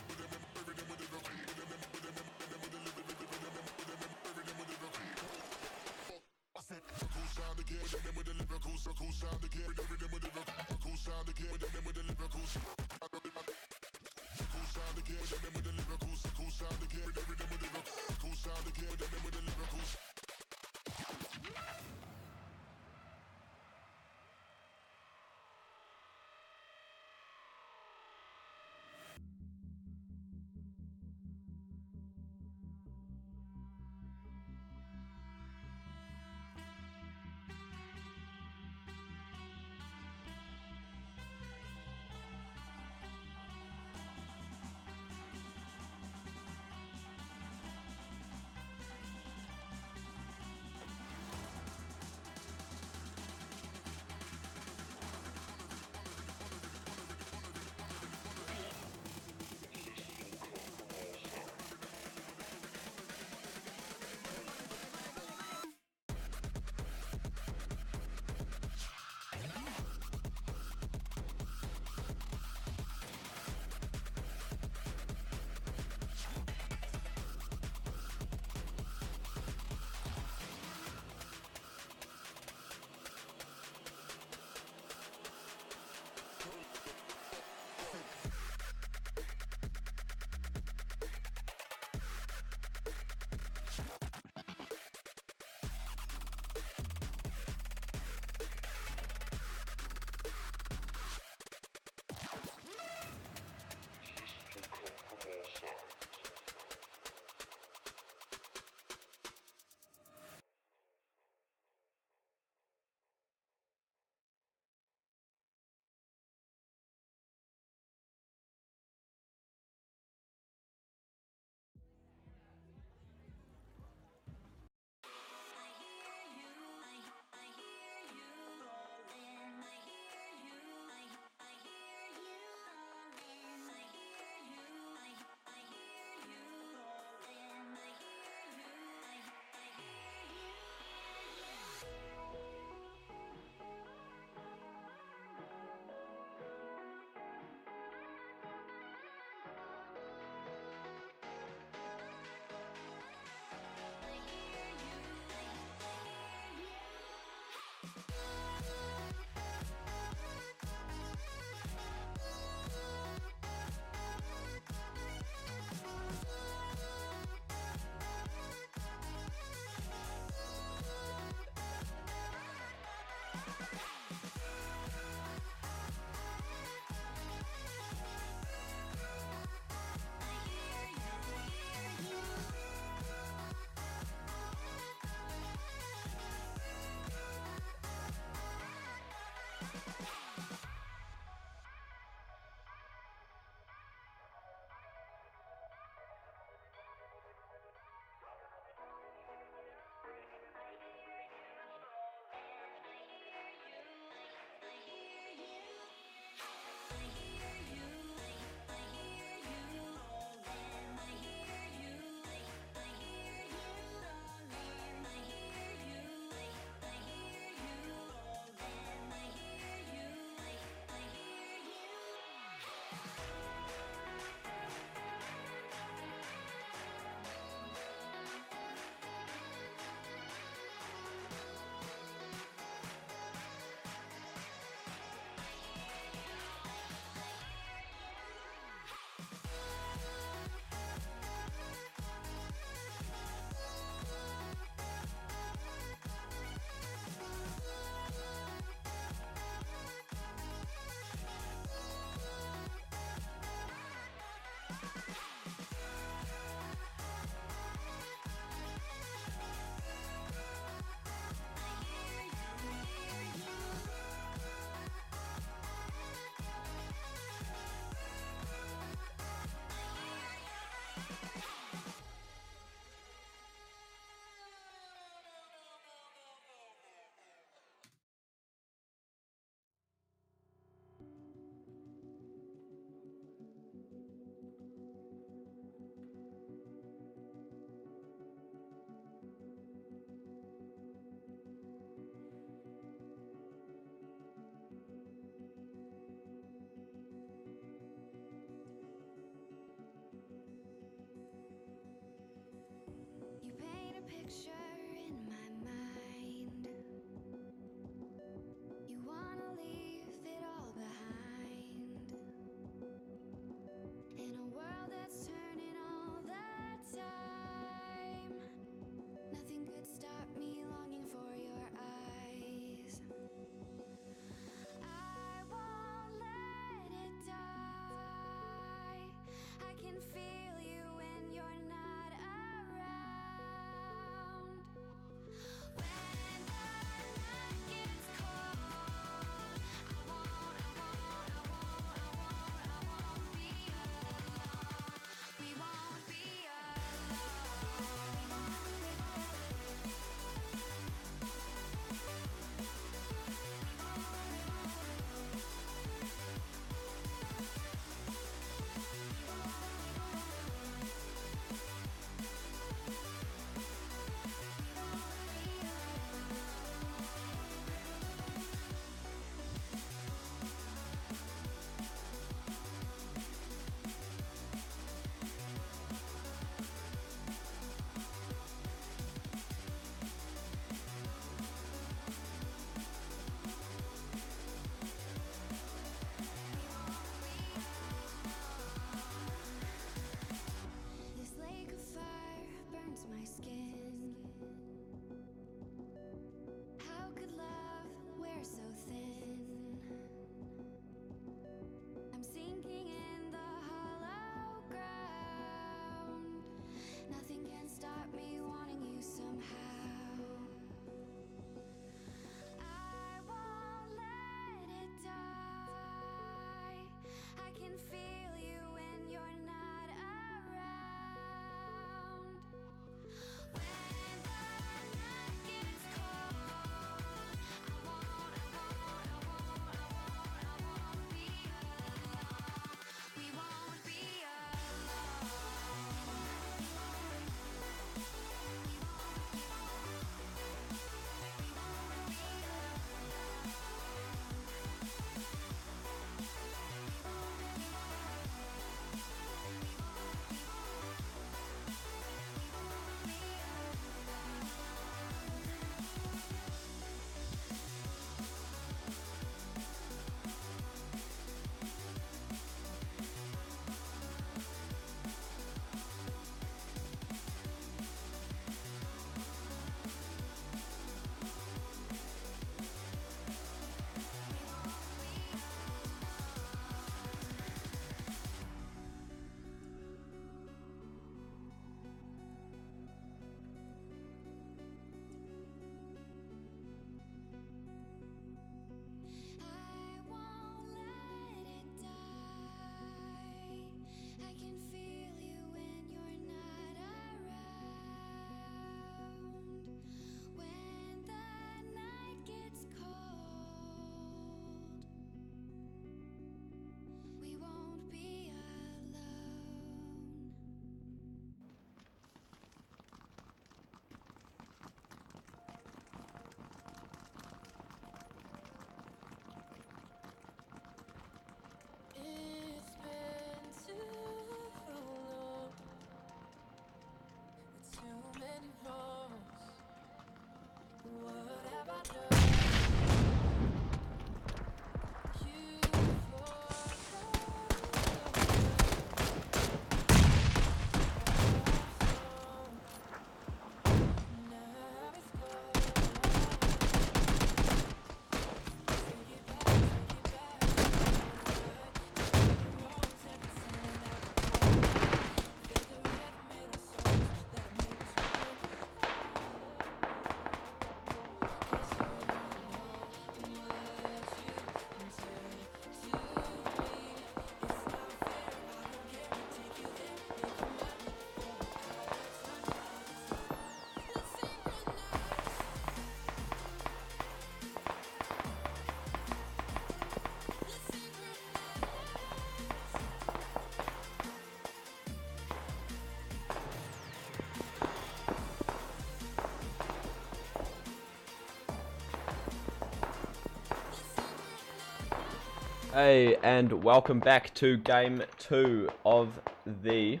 Hey, and welcome back to Game 2 of the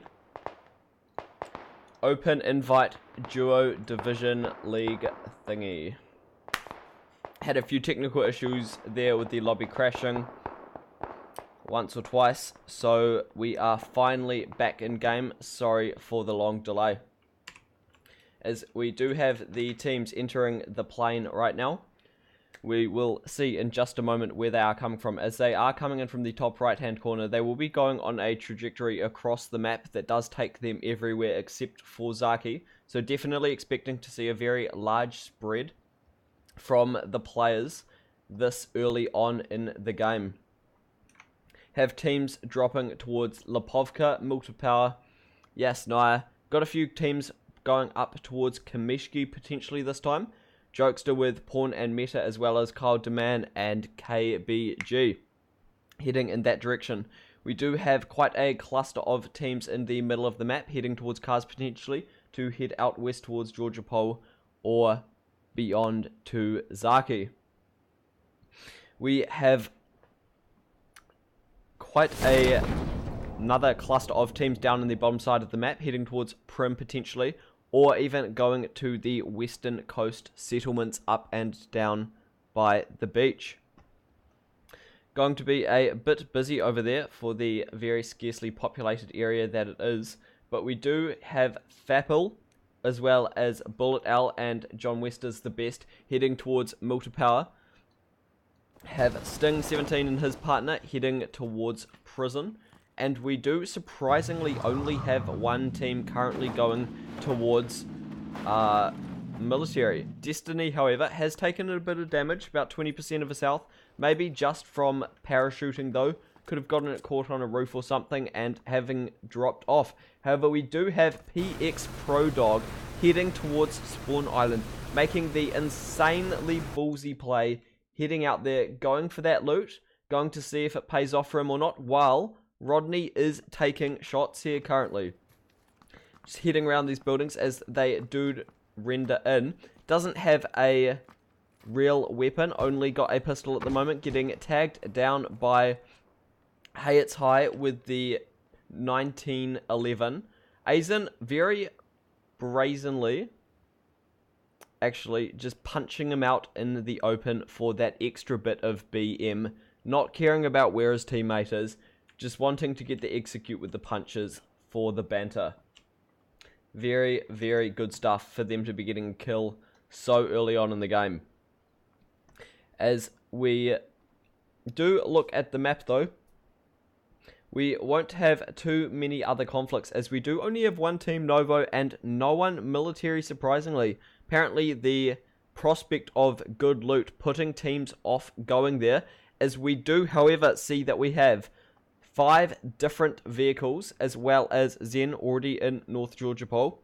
Open Invite Duo Division League thingy. Had a few technical issues there with the lobby crashing once or twice, so we are finally back in game. Sorry for the long delay. As we do have the teams entering the plane right now. We will see in just a moment where they are coming from. As they are coming in from the top right hand corner, they will be going on a trajectory across the map that does take them everywhere except for Zaki. So definitely expecting to see a very large spread from the players this early on in the game. Have teams dropping towards Lipovka, Multipower, Yasnaya. Got a few teams going up towards Kamishki potentially this time. Jokester with Pawn and Meta, as well as Kyle Deman and KBG heading in that direction. We do have quite a cluster of teams in the middle of the map heading towards Cars potentially to head out west towards Georgia Pole or beyond to Zaki. We have quite another cluster of teams down in the bottom side of the map heading towards Prim potentially, or even going to the western coast settlements up and down by the beach. Going to be a bit busy over there for the very scarcely populated area that it is, but we do have Fapple as well as Bullet L and John Wester's the best heading towards Multipower. Have Sting 17 and his partner heading towards Prison. And we do surprisingly only have one team currently going towards military. Destiny, however, has taken a bit of damage, about 20% of his health. Maybe just from parachuting though. Could have gotten it caught on a roof or something and having dropped off. However, we do have PX Pro Dog heading towards Spawn Island, making the insanely ballsy play, heading out there, going for that loot, going to see if it pays off for him or not, while Rodney is taking shots here currently. Just heading around these buildings as they do render in. Doesn't have a real weapon, only got a pistol at the moment. Getting tagged down by Hey It's High with the 1911. Aizen very brazenly actually just punching him out in the open for that extra bit of BM. Not caring about where his teammate is. Just wanting to get the execute with the punches for the banter. Very, very good stuff for them to be getting a kill so early on in the game. As we do look at the map though, we won't have too many other conflicts as we do only have one team Novo and no one military surprisingly. Apparently the prospect of good loot putting teams off going there, as we do however see that we have 5 different vehicles, as well as Zen already in North Georgia Pole,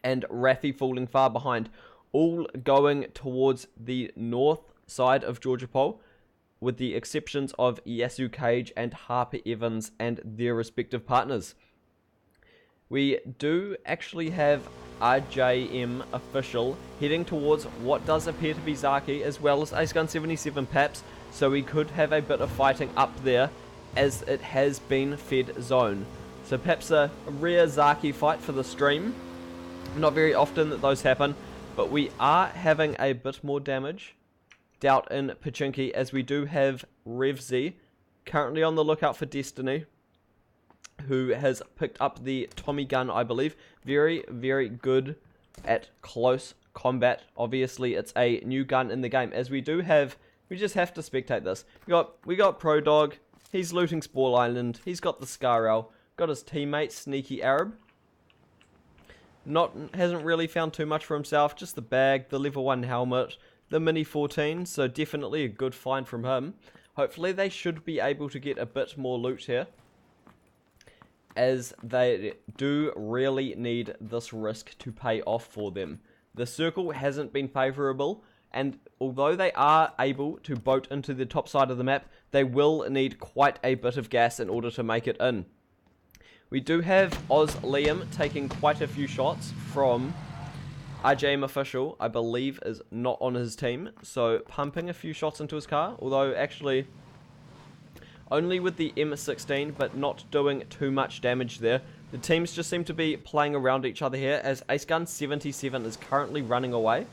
and Rafi falling far behind, all going towards the north side of Georgia Pole, with the exceptions of Yasu Cage and Harper Evans and their respective partners. We do actually have RJM official heading towards what does appear to be Zaki, as well as Ace Gun 77 Paps, so we could have a bit of fighting up there, as it has been fed zone. So perhaps a rare Zaki fight for the stream. Not very often that those happen, but we are having a bit more damage. Doubt in Pachinki, as we do have Revzy currently on the lookout for Destiny, who has picked up the Tommy gun, I believe. Very, very good at close combat. Obviously, it's a new gun in the game, as we do have. We just have to spectate this. We got Pro Dog. He's looting Spore Island. He's got the Scarel. Got his teammate, Sneaky Arab. Hasn't really found too much for himself. Just the bag, the level 1 helmet, the Mini 14. So definitely a good find from him. Hopefully they should be able to get a bit more loot here, as they do really need this risk to pay off for them. The circle hasn't been favourable, and although they are able to boat into the top side of the map, they will need quite a bit of gas in order to make it in. We do have Oz Liam taking quite a few shots from RJM official, I believe, is not on his team, so pumping a few shots into his car, although actually only with the M16, but not doing too much damage there. The teams just seem to be playing around each other here, as Ace Gun 77 is currently running away.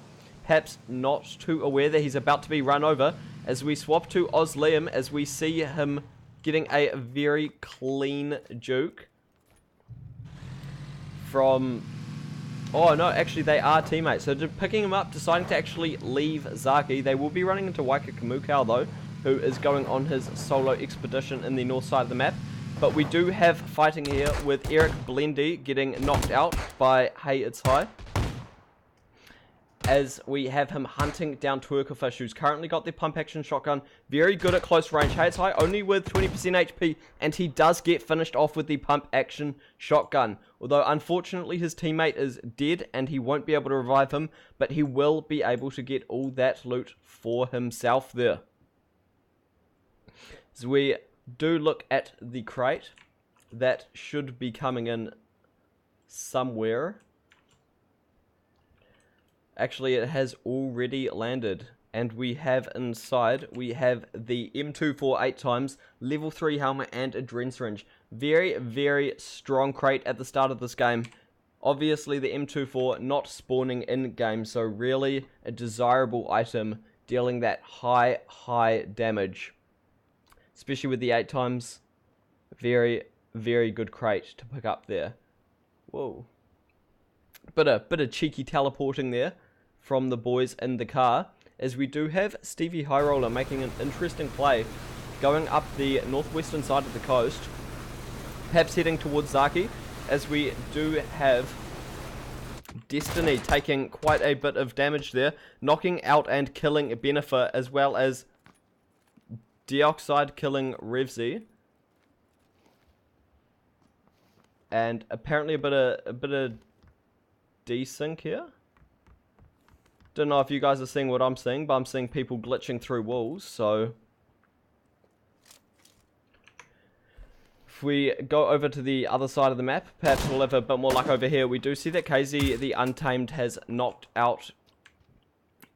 Perhaps not too aware that he's about to be run over, as we swap to Oz Liam, as we see him getting a very clean juke from... Oh no, actually they are teammates. So picking him up, deciding to actually leave Zaki. They will be running into Waika Kamukau though, who is going on his solo expedition in the north side of the map. But we do have fighting here with Eric Blendy getting knocked out by Hey It's High, as we have him hunting down Twerkerfish, who's currently got the pump action shotgun. Very good at close range. Hey It's High only with 20% HP, and he does get finished off with the pump action shotgun. Although unfortunately his teammate is dead and he won't be able to revive him, but he will be able to get all that loot for himself there. As we do look at the crate, that should be coming in somewhere. Actually, it has already landed, and we have inside, we have the M24 8x, level 3 helmet, and a Adren syringe. Very, very strong crate at the start of this game. Obviously, the M24 not spawning in-game, so really a desirable item, dealing that high damage. Especially with the 8x, very, very good crate to pick up there. Whoa. Bit of cheeky teleporting there from the boys in the car, as we do have Stevie High Roller making an interesting play, going up the northwestern side of the coast, perhaps heading towards Zaki, as we do have Destiny taking quite a bit of damage there, knocking out and killing Benefer, as well as Dioxide killing Revsy, and apparently a bit of desync here. Don't know if you guys are seeing what I'm seeing, but I'm seeing people glitching through walls, so if we go over to the other side of the map, perhaps we'll have a bit more luck over here. We do see that KZ the Untamed has knocked out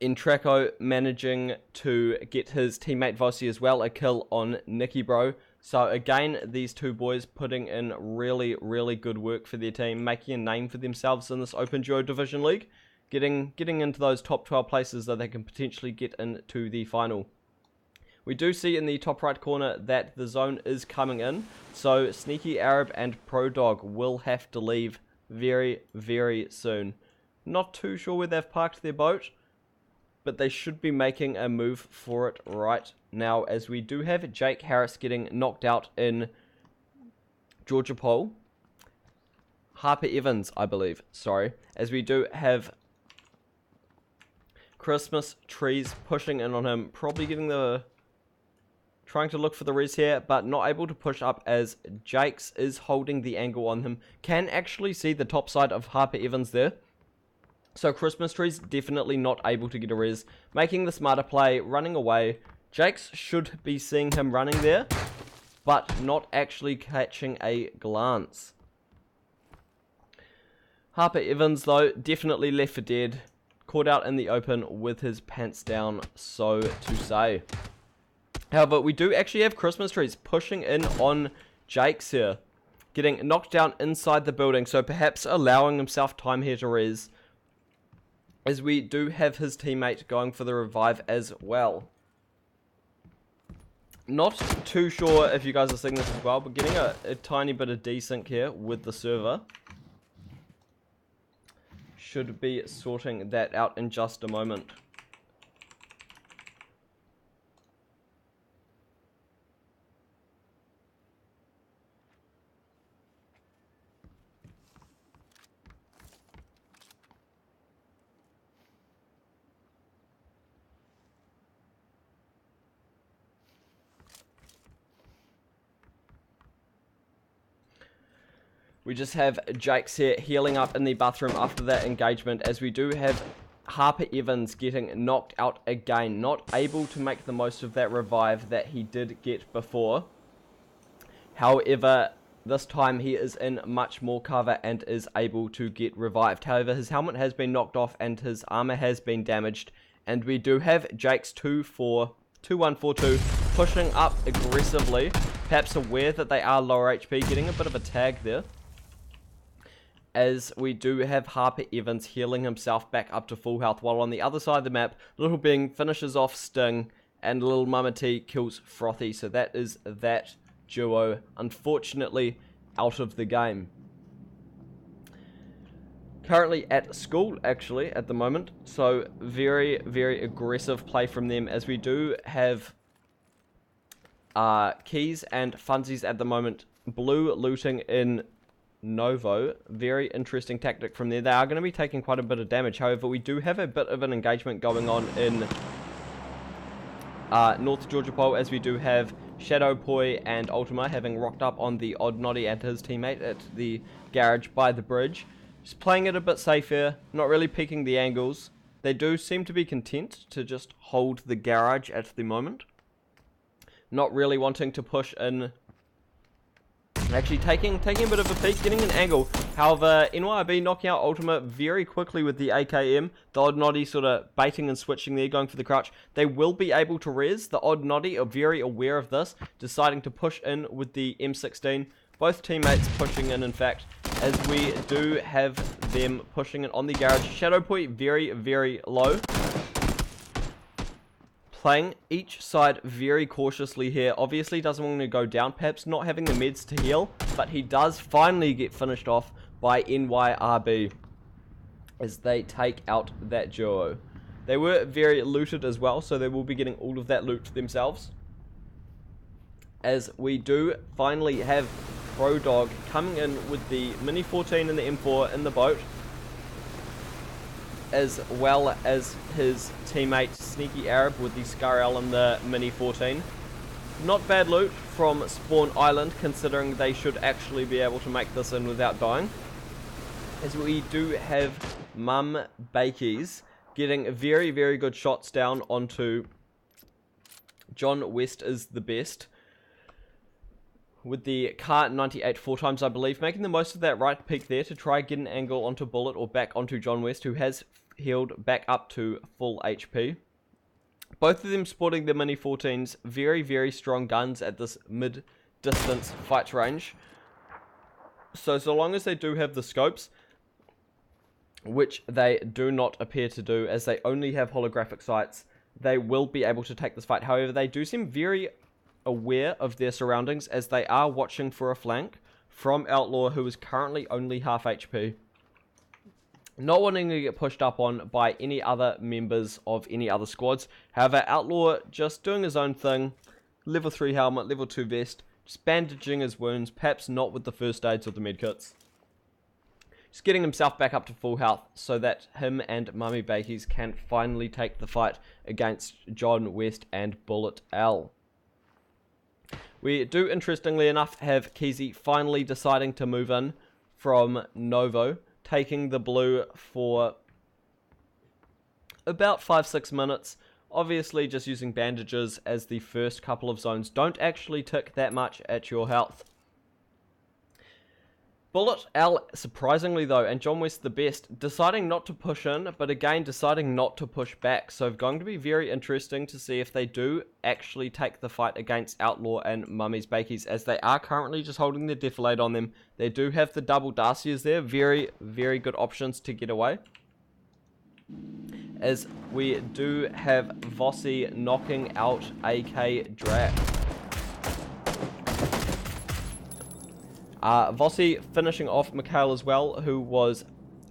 Intraco, managing to get his teammate Vossi as well a kill on Nicky Bro. So again, these two boys putting in really, really good work for their team, making a name for themselves in this Open Duo Division League, getting into those top 12 places so they can potentially get into the final. We do see in the top right corner that the zone is coming in, so Sneaky Arab and Pro Dog will have to leave very, very soon. Not too sure where they've parked their boat, but they should be making a move for it right now, as we do have Jake Harris getting knocked out in Georgia Pole. Harper Evans, I believe, sorry. As we do have Christmas Trees pushing in on him, probably getting the... trying to look for the res here, but not able to push up, as Jakes is holding the angle on him. Can actually see the top side of Harper Evans there. So Christmas Tree's definitely not able to get a res, making the smarter play, running away. Jakes should be seeing him running there, but not actually catching a glance. Harper Evans, though, definitely left for dead. Caught out in the open with his pants down, so to say. However, we do actually have Christmas Trees pushing in on Jakes here, getting knocked down inside the building, so perhaps allowing himself time here to res, as we do have his teammate going for the revive as well. Not too sure if you guys are seeing this as well, but getting a tiny bit of desync here with the server. Should be sorting that out in just a moment. We just have Jakes here healing up in the bathroom after that engagement, as we do have Harper Evans getting knocked out again, not able to make the most of that revive that he did get before. However, this time he is in much more cover and is able to get revived. However, his helmet has been knocked off and his armor has been damaged, and we do have Jakes 2142 pushing up aggressively, perhaps aware that they are lower HP, getting a bit of a tag there. As we do have Harper Evans healing himself back up to full health, while on the other side of the map, Little Bing finishes off Sting, and Little Mama T kills Frothy. So that is that duo, unfortunately, out of the game. Currently at school, actually, at the moment. So very, very aggressive play from them, as we do have Keys and Funsies at the moment. Blue looting in Novo. Very interesting tactic from there. They are going to be taking quite a bit of damage. However, we do have a bit of an engagement going on in North Georgia Pole, as we do have Shadow Poi and Ultima having rocked up on the Odd Noddy and his teammate at the garage by the bridge. Just playing it a bit safer, not really peeking the angles. They do seem to be content to just hold the garage at the moment. Not really wanting to push in. Actually taking a bit of a peek, getting an angle. However, NYRB knocking out Ultima very quickly with the AKM. The Odd Noddy sort of baiting and switching there, going for the crouch. They will be able to res. The Odd Noddy are very aware of this, deciding to push in with the M16. Both teammates pushing in fact, as we do have them pushing in on the garage. Shadow Point very, very low. Playing each side very cautiously here. Obviously doesn't want to go down, perhaps not having the meds to heal, but he does finally get finished off by NYRB as they take out that duo. They were very looted as well, so they will be getting all of that loot themselves. As we do finally have Pro Dog coming in with the Mini 14 and the M4 in the boat, as well as his teammate Sneaky Arab with the Scar L and the Mini 14. Not bad loot from Spawn Island, considering they should actually be able to make this in without dying. As we do have Mum Bakies getting very, very good shots down onto John West is the best, with the car 98 4 times, I believe, making the most of that right peak there to try get an angle onto Bullet or back onto John West, who has healed back up to full HP. Both of them sporting the Mini 14s, very, very strong guns at this mid-distance fight range. So long as they do have the scopes, which they do not appear to do, as they only have holographic sights, they will be able to take this fight. However, they do seem very aware of their surroundings, as they are watching for a flank from Outlaw, who is currently only half HP. Not wanting to get pushed up on by any other members of any other squads. However, Outlaw just doing his own thing. Level 3 helmet, level 2 vest, just bandaging his wounds, perhaps not with the first aids or the medkits. Just getting himself back up to full health so that him and Mummy Bakies can finally take the fight against John West and Bullet L. We do, interestingly enough, have Keezy finally deciding to move in from Novo, taking the blue for about 5-6 minutes. Obviously just using bandages, as the first couple of zones don't actually tick that much at your health. Bullet L, surprisingly though, and John West the best, deciding not to push in, but again deciding not to push back. So going to be very interesting to see if they do actually take the fight against Outlaw and Mummy's Bakies, as they are currently just holding the defilade on them. They do have the double Darcias there, very, very good options to get away. As we do have Vossi knocking out AK Drac. Vossi finishing off Mikhail as well, who was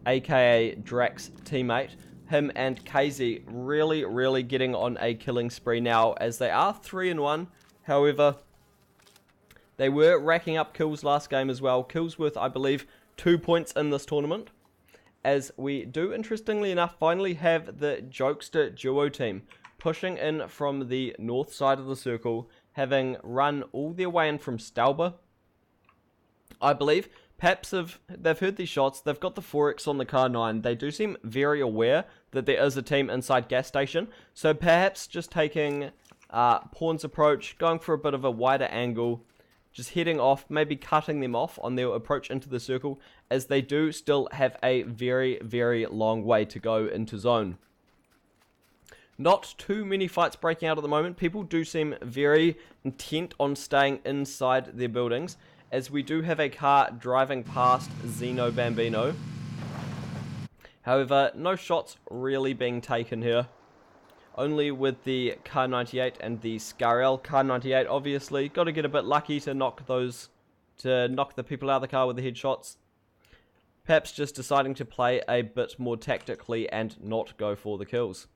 aka Drax's teammate. Him and KZ really, really getting on a killing spree now, as they are 3-1. However, they were racking up kills last game as well. Kills worth, I believe, 2 points in this tournament. As we do, interestingly enough, finally have the Jokester duo team pushing in from the north side of the circle, having run all their way in from Stauber, I believe. Perhaps they've heard these shots, they've got the 4X on the car 9, they do seem very aware that there is a team inside gas station, so perhaps just taking Pawn's approach, going for a bit of a wider angle, just heading off, maybe cutting them off on their approach into the circle, as they do still have a very, very long way to go into zone. Not too many fights breaking out at the moment. People do seem very intent on staying inside their buildings, as we do have a car driving past Zeno Bambino. However, no shots really being taken here. Only with the Car 98 and the Scarel. Car 98 obviously got to get a bit lucky to knock the people out of the car with the headshots. Perhaps just deciding to play a bit more tactically and not go for the kills.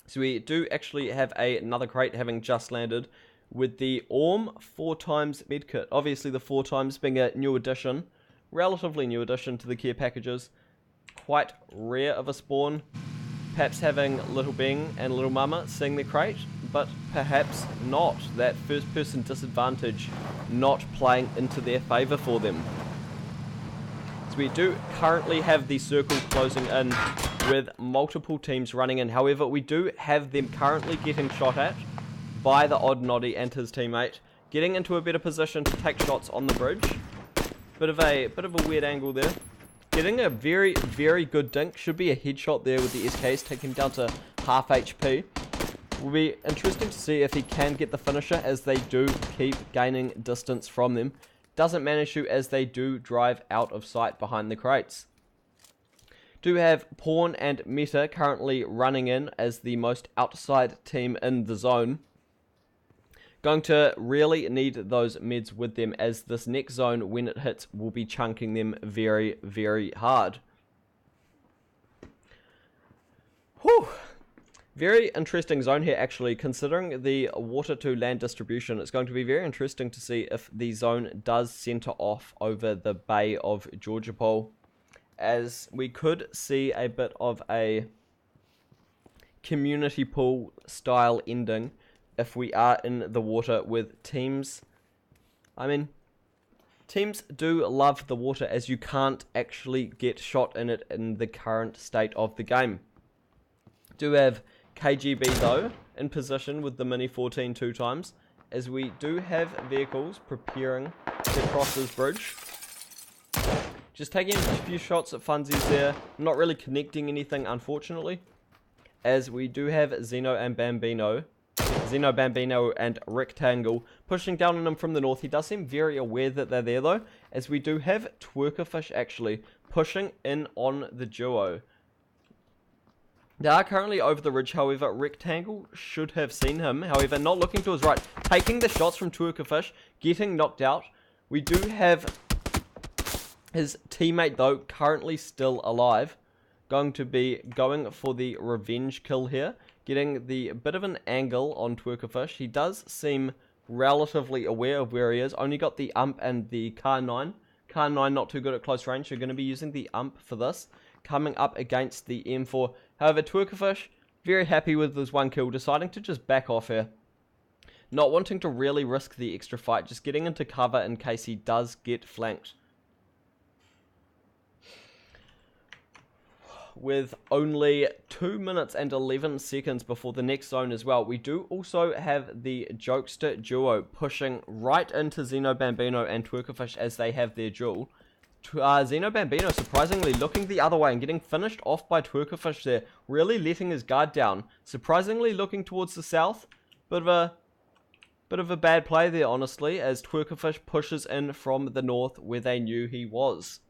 So we do actually have another crate having just landed with the Orm 4x medkit. Obviously the 4x being a new addition, relatively new addition to the care packages. Quite rare of a spawn. Perhaps having Little Bing and Little Mama seeing the crate, but perhaps not. That first person disadvantage not playing into their favour for them. So we do currently have the circle closing in with multiple teams running in. However, we do have them currently getting shot at by the Odd Noddy and his teammate, getting into a better position to take shots on the bridge. Bit of a weird angle there. Getting a very, very good dink. Should be a headshot there with the SKs, taking him down to half HP. Will be interesting to see if he can get the finisher, as they do keep gaining distance from them. Doesn't manage to, as they do drive out of sight behind the crates. Do have Pawn and Meta currently running in as the most outside team in the zone. Going to really need those meds with them, as this next zone, when it hits, will be chunking them very, very hard. Whew. Very interesting zone here, actually, considering the water to land distribution. It's going to be very interesting to see if the zone does center off over the Bay of Georgopol, as we could see a bit of a community pool style ending if we are in the water with teams. I mean, teams do love the water, as you can't actually get shot in it in the current state of the game. Do have KGB though in position with the Mini 14 2x, as we do have vehicles preparing to cross this bridge. Just taking a few shots at funsies there, not really connecting anything unfortunately, as we do have Zeno Bambino and Rectangle pushing down on him from the north. He does seem very aware that they're there though, as we do have Twerkerfish actually pushing in on the duo. They are currently over the ridge, however. Rectangle should have seen him, however not looking to his right, taking the shots from Twerkerfish, getting knocked out. We do have his teammate though currently still alive, going to be going for the revenge kill here, getting the bit of an angle on Twerkerfish. He does seem relatively aware of where he is. Only got the ump and the Car 9. Car 9 not too good at close range, so you're going to be using the ump for this, coming up against the M4. However, Twerkerfish, very happy with his one kill, deciding to just back off here. Not wanting to really risk the extra fight, just getting into cover in case he does get flanked. With only 2 minutes and 11 seconds before the next zone as well, we do also have the Jokester duo pushing right into Zeno Bambino and Twerkerfish as they have their duel. Zeno Bambino surprisingly looking the other way and getting finished off by Twerkerfish there, really letting his guard down. Surprisingly looking towards the south, bit of a bad play there honestly, as Twerkerfish pushes in from the north where they knew he was.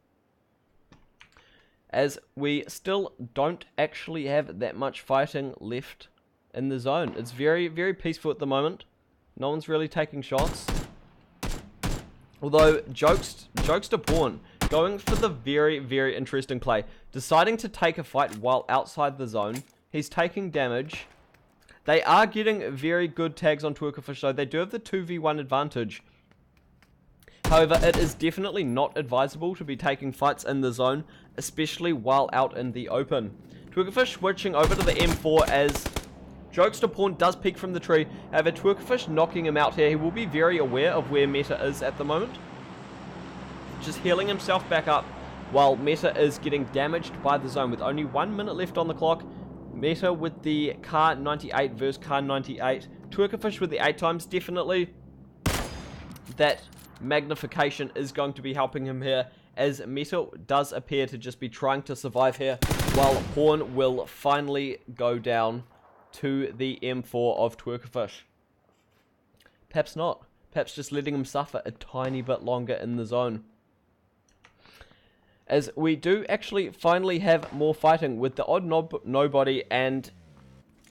As we still don't actually have that much fighting left in the zone. It's very, very peaceful at the moment. No one's really taking shots. Although Jokester Pawn going for the very, very interesting play. Deciding to take a fight while outside the zone. He's taking damage. They are getting very good tags on Twerkerfish though. They do have the 2v1 advantage. However, it is definitely not advisable to be taking fights in the zone, especially while out in the open. Twerkerfish switching over to the M4 as Jokester Pawn does peek from the tree. However, Twerkerfish knocking him out here. He will be very aware of where Meta is at the moment. Just healing himself back up while Meta is getting damaged by the zone with only 1 minute left on the clock. Meta with the Car 98 versus Car 98. Twerkerfish with the 8x, definitely that magnification is going to be helping him here, as Meta does appear to just be trying to survive here, while Pawn will finally go down to the M4 of Twerkerfish. Perhaps not. Perhaps just letting him suffer a tiny bit longer in the zone. As we do actually finally have more fighting with the odd nobody and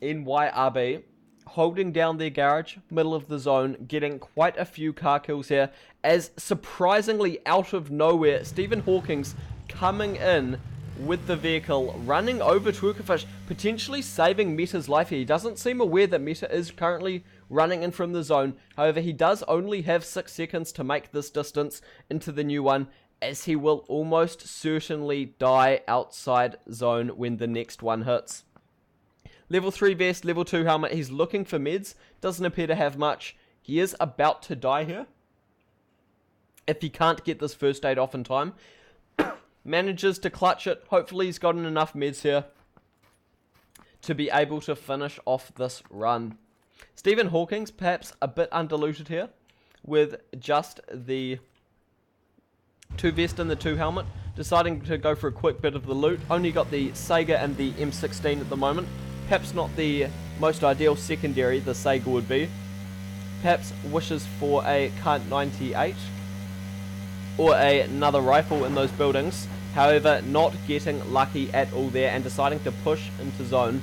NYRB holding down their garage, middle of the zone, getting quite a few car kills here, as surprisingly out of nowhere, Stephen Hawkins coming in with the vehicle, running over Twerkerfish, potentially saving Meta's life here. He doesn't seem aware that Meta is currently running in from the zone. However, he does only have 6 seconds to make this distance into the new one, as he will almost certainly die outside zone when the next one hits. Level 3 vest, level 2 helmet. He's looking for meds. Doesn't appear to have much. He is about to die here if he can't get this first aid off in time. Manages to clutch it. Hopefully he's gotten enough meds here to be able to finish off this run. Stephen Hawkins perhaps a bit undiluted here with just the 2 vest and the 2 helmet. Deciding to go for a quick bit of the loot. Only got the Sega and the M16 at the moment. Perhaps not the most ideal secondary the Sega would be. Perhaps wishes for a Kar 98 or another rifle in those buildings. However, not getting lucky at all there and deciding to push into zone,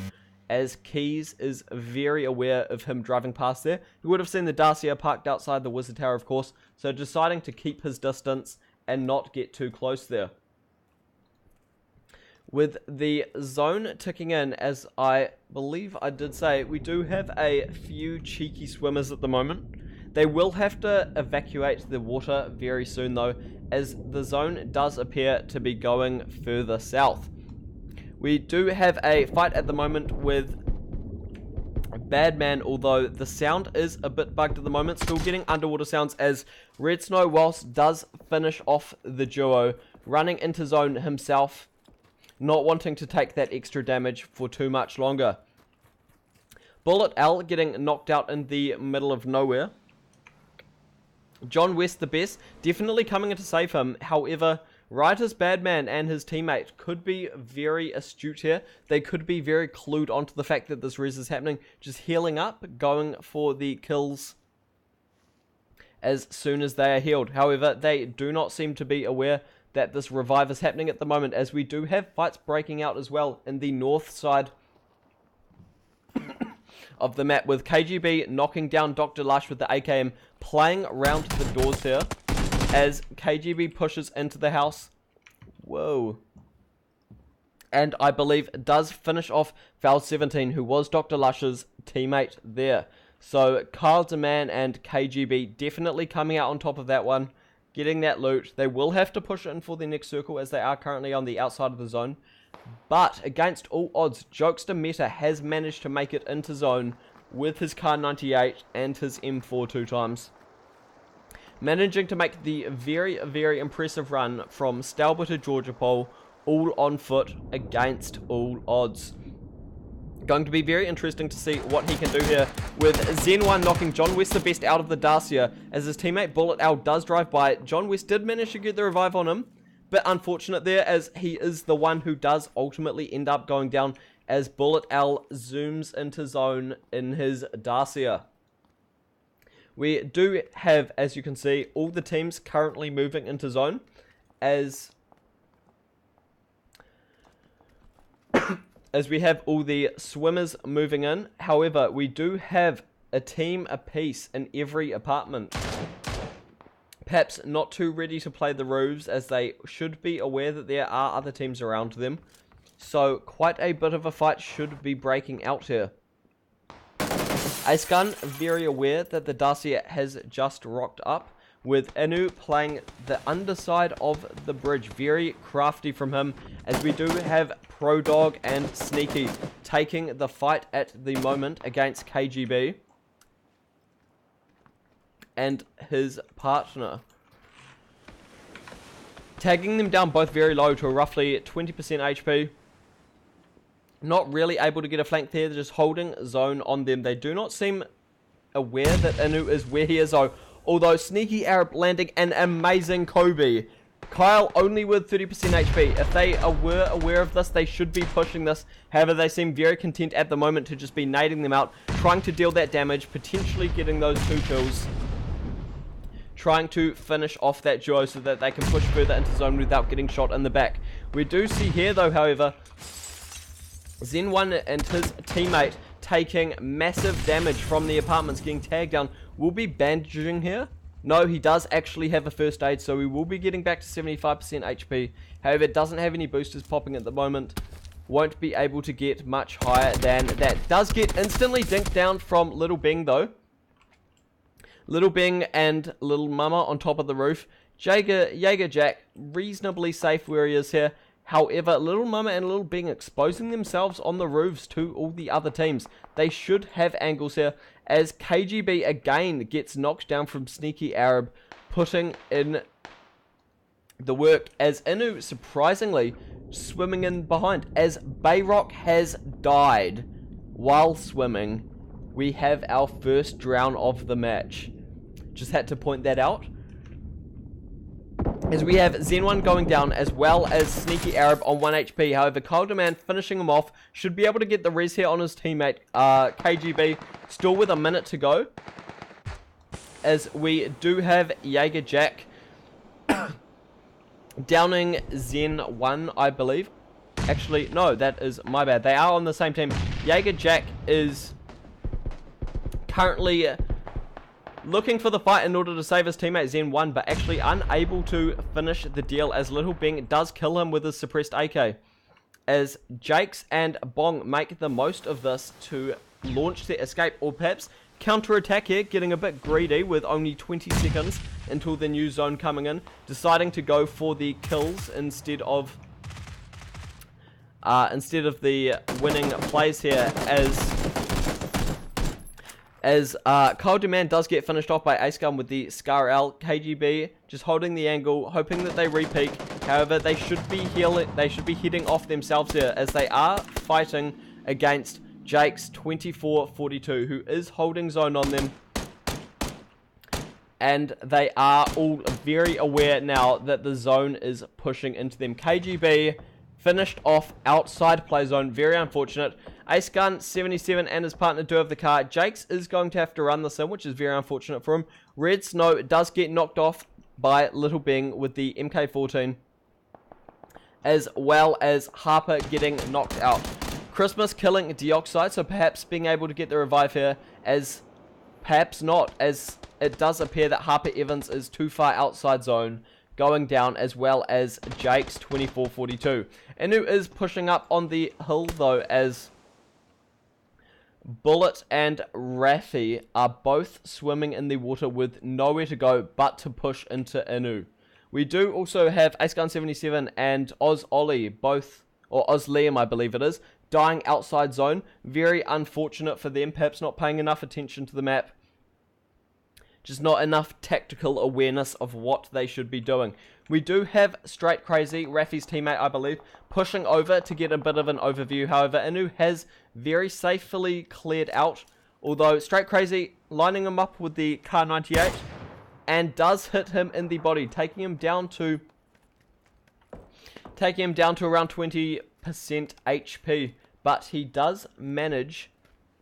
as Keys is very aware of him driving past there. He would have seen the Dacia parked outside the Wizard Tower, of course, so deciding to keep his distance and not get too close there. With the zone ticking in, as I believe I did say, we do have a few cheeky swimmers at the moment. They will have to evacuate the water very soon though, as the zone does appear to be going further south. We do have a fight at the moment with Badman, although the sound is a bit bugged at the moment. Still getting underwater sounds as Red Snow whilst does finish off the duo, running into zone himself, not wanting to take that extra damage for too much longer. Bullet L getting knocked out in the middle of nowhere. John West the best, definitely coming in to save him. However, Ryder's Badman and his teammate could be very astute here. They could be very clued onto the fact that this res is happening. Just healing up, going for the kills as soon as they are healed. However, they do not seem to be aware that this revive is happening at the moment, as we do have fights breaking out as well in the north side of the map, with KGB knocking down Dr. Lush with the AKM, playing around the doors here as KGB pushes into the house. Whoa. And I believe does finish off Val 17, who was Dr. Lush's teammate there. So Carl DeMann and KGB definitely coming out on top of that one, getting that loot. They will have to push in for their next circle, as they are currently on the outside of the zone. But against all odds, Jokester Meta has managed to make it into zone with his Kar 98 and his M4 2 times. Managing to make the very, very impressive run from Stalbert to Georgia Pole, all on foot against all odds. Going to be very interesting to see what he can do here, with Zen1 knocking John West the best out of the Dacia, as his teammate Bullet L does drive by. John West did manage to get the revive on him, but unfortunate there, as he is the one who does ultimately end up going down, as Bullet L zooms into zone in his Dacia. We do have, as you can see, all the teams currently moving into zone, as we have all the swimmers moving in. However, we do have a team apiece in every apartment. Perhaps not too ready to play the roofs, as they should be aware that there are other teams around them. So quite a bit of a fight should be breaking out here. Ace Gun very aware that the Dacia has just rocked up, with Inu playing the underside of the bridge. Very crafty from him, as we do have Pro Dog and Sneaky taking the fight at the moment against KGB and his partner. Tagging them down both very low to roughly 20% HP. Not really able to get a flank there. They're just holding zone on them. They do not seem aware that Inu is where he is, though. Although Sneaky Arab landing an amazing Kobe Kyle only with 30% HP. If they were aware of this, they should be pushing this. However, they seem very content at the moment to just be nading them out, trying to deal that damage, potentially getting those 2 kills, trying to finish off that duo so that they can push further into zone without getting shot in the back. We do see here, though, however, Zen1 and his teammate taking massive damage from the apartments, getting tagged down. Will be bandaging here. No, he does actually have a first aid, so we will be getting back to 75% HP. However, it doesn't have any boosters popping at the moment. Won't be able to get much higher than that. Does get instantly dinked down from Little Bing, though. Little Bing and Little Mama on top of the roof. Jaeger Jack, reasonably safe where he is here. However, Little Mama and Little Bing exposing themselves on the roofs to all the other teams. They should have angles here, as KGB again gets knocked down from Sneaky Arab, putting in the work, as Inu surprisingly swimming in behind. As Bayrock has died while swimming, we have our first drown of the match. Just had to point that out. As we have Zen1 going down, as well as Sneaky Arab on 1 HP. However, Cold Demand finishing him off. Should be able to get the res here on his teammate, KGB. Still with a minute to go. As we do have Jaeger Jack downing Zen1, I believe. Actually, no, that is my bad. They are on the same team. Jaeger Jack is currently looking for the fight in order to save his teammate Zen1, but actually unable to finish the deal, as Little Bing does kill him with his suppressed AK. As Jakes and Bong make the most of this to launch their escape, or perhaps counter-attack here, getting a bit greedy with only 20 seconds until the new zone coming in, deciding to go for the kills instead of the winning plays here, as Cold Demand does get finished off by Ace Gun with the Scar L. KGB just holding the angle, hoping that they re-peak. However, they should be heading off themselves here, as they are fighting against Jake's 2442, who is holding zone on them. And they are all very aware now that the zone is pushing into them. KGB finished off outside play zone, very unfortunate. Ace Gun 77 and his partner do have the car. Jakes is going to have to run this in, which is very unfortunate for him. Red Snow does get knocked off by Little Bing with the MK14, as well as Harper getting knocked out. Christmas killing Deoxide, so perhaps being able to get the revive here, as perhaps not, as it does appear that Harper Evans is too far outside zone, going down, as well as Jake's 2442. Inu is pushing up on the hill, though, as Bullet and Rafi are both swimming in the water with nowhere to go but to push into Inu. We do also have Ace Gun 77 and Oz Ollie, both, or Oz Liam I believe it is, dying outside zone. Very unfortunate for them, perhaps not paying enough attention to the map. Just not enough tactical awareness of what they should be doing. We do have Straight Crazy, Rafi's teammate I believe, pushing over to get a bit of an overview. However, Inu has very safely cleared out, although Straight Crazy lining him up with the Kar 98 and does hit him in the body, taking him down to around 20% HP, but he does manage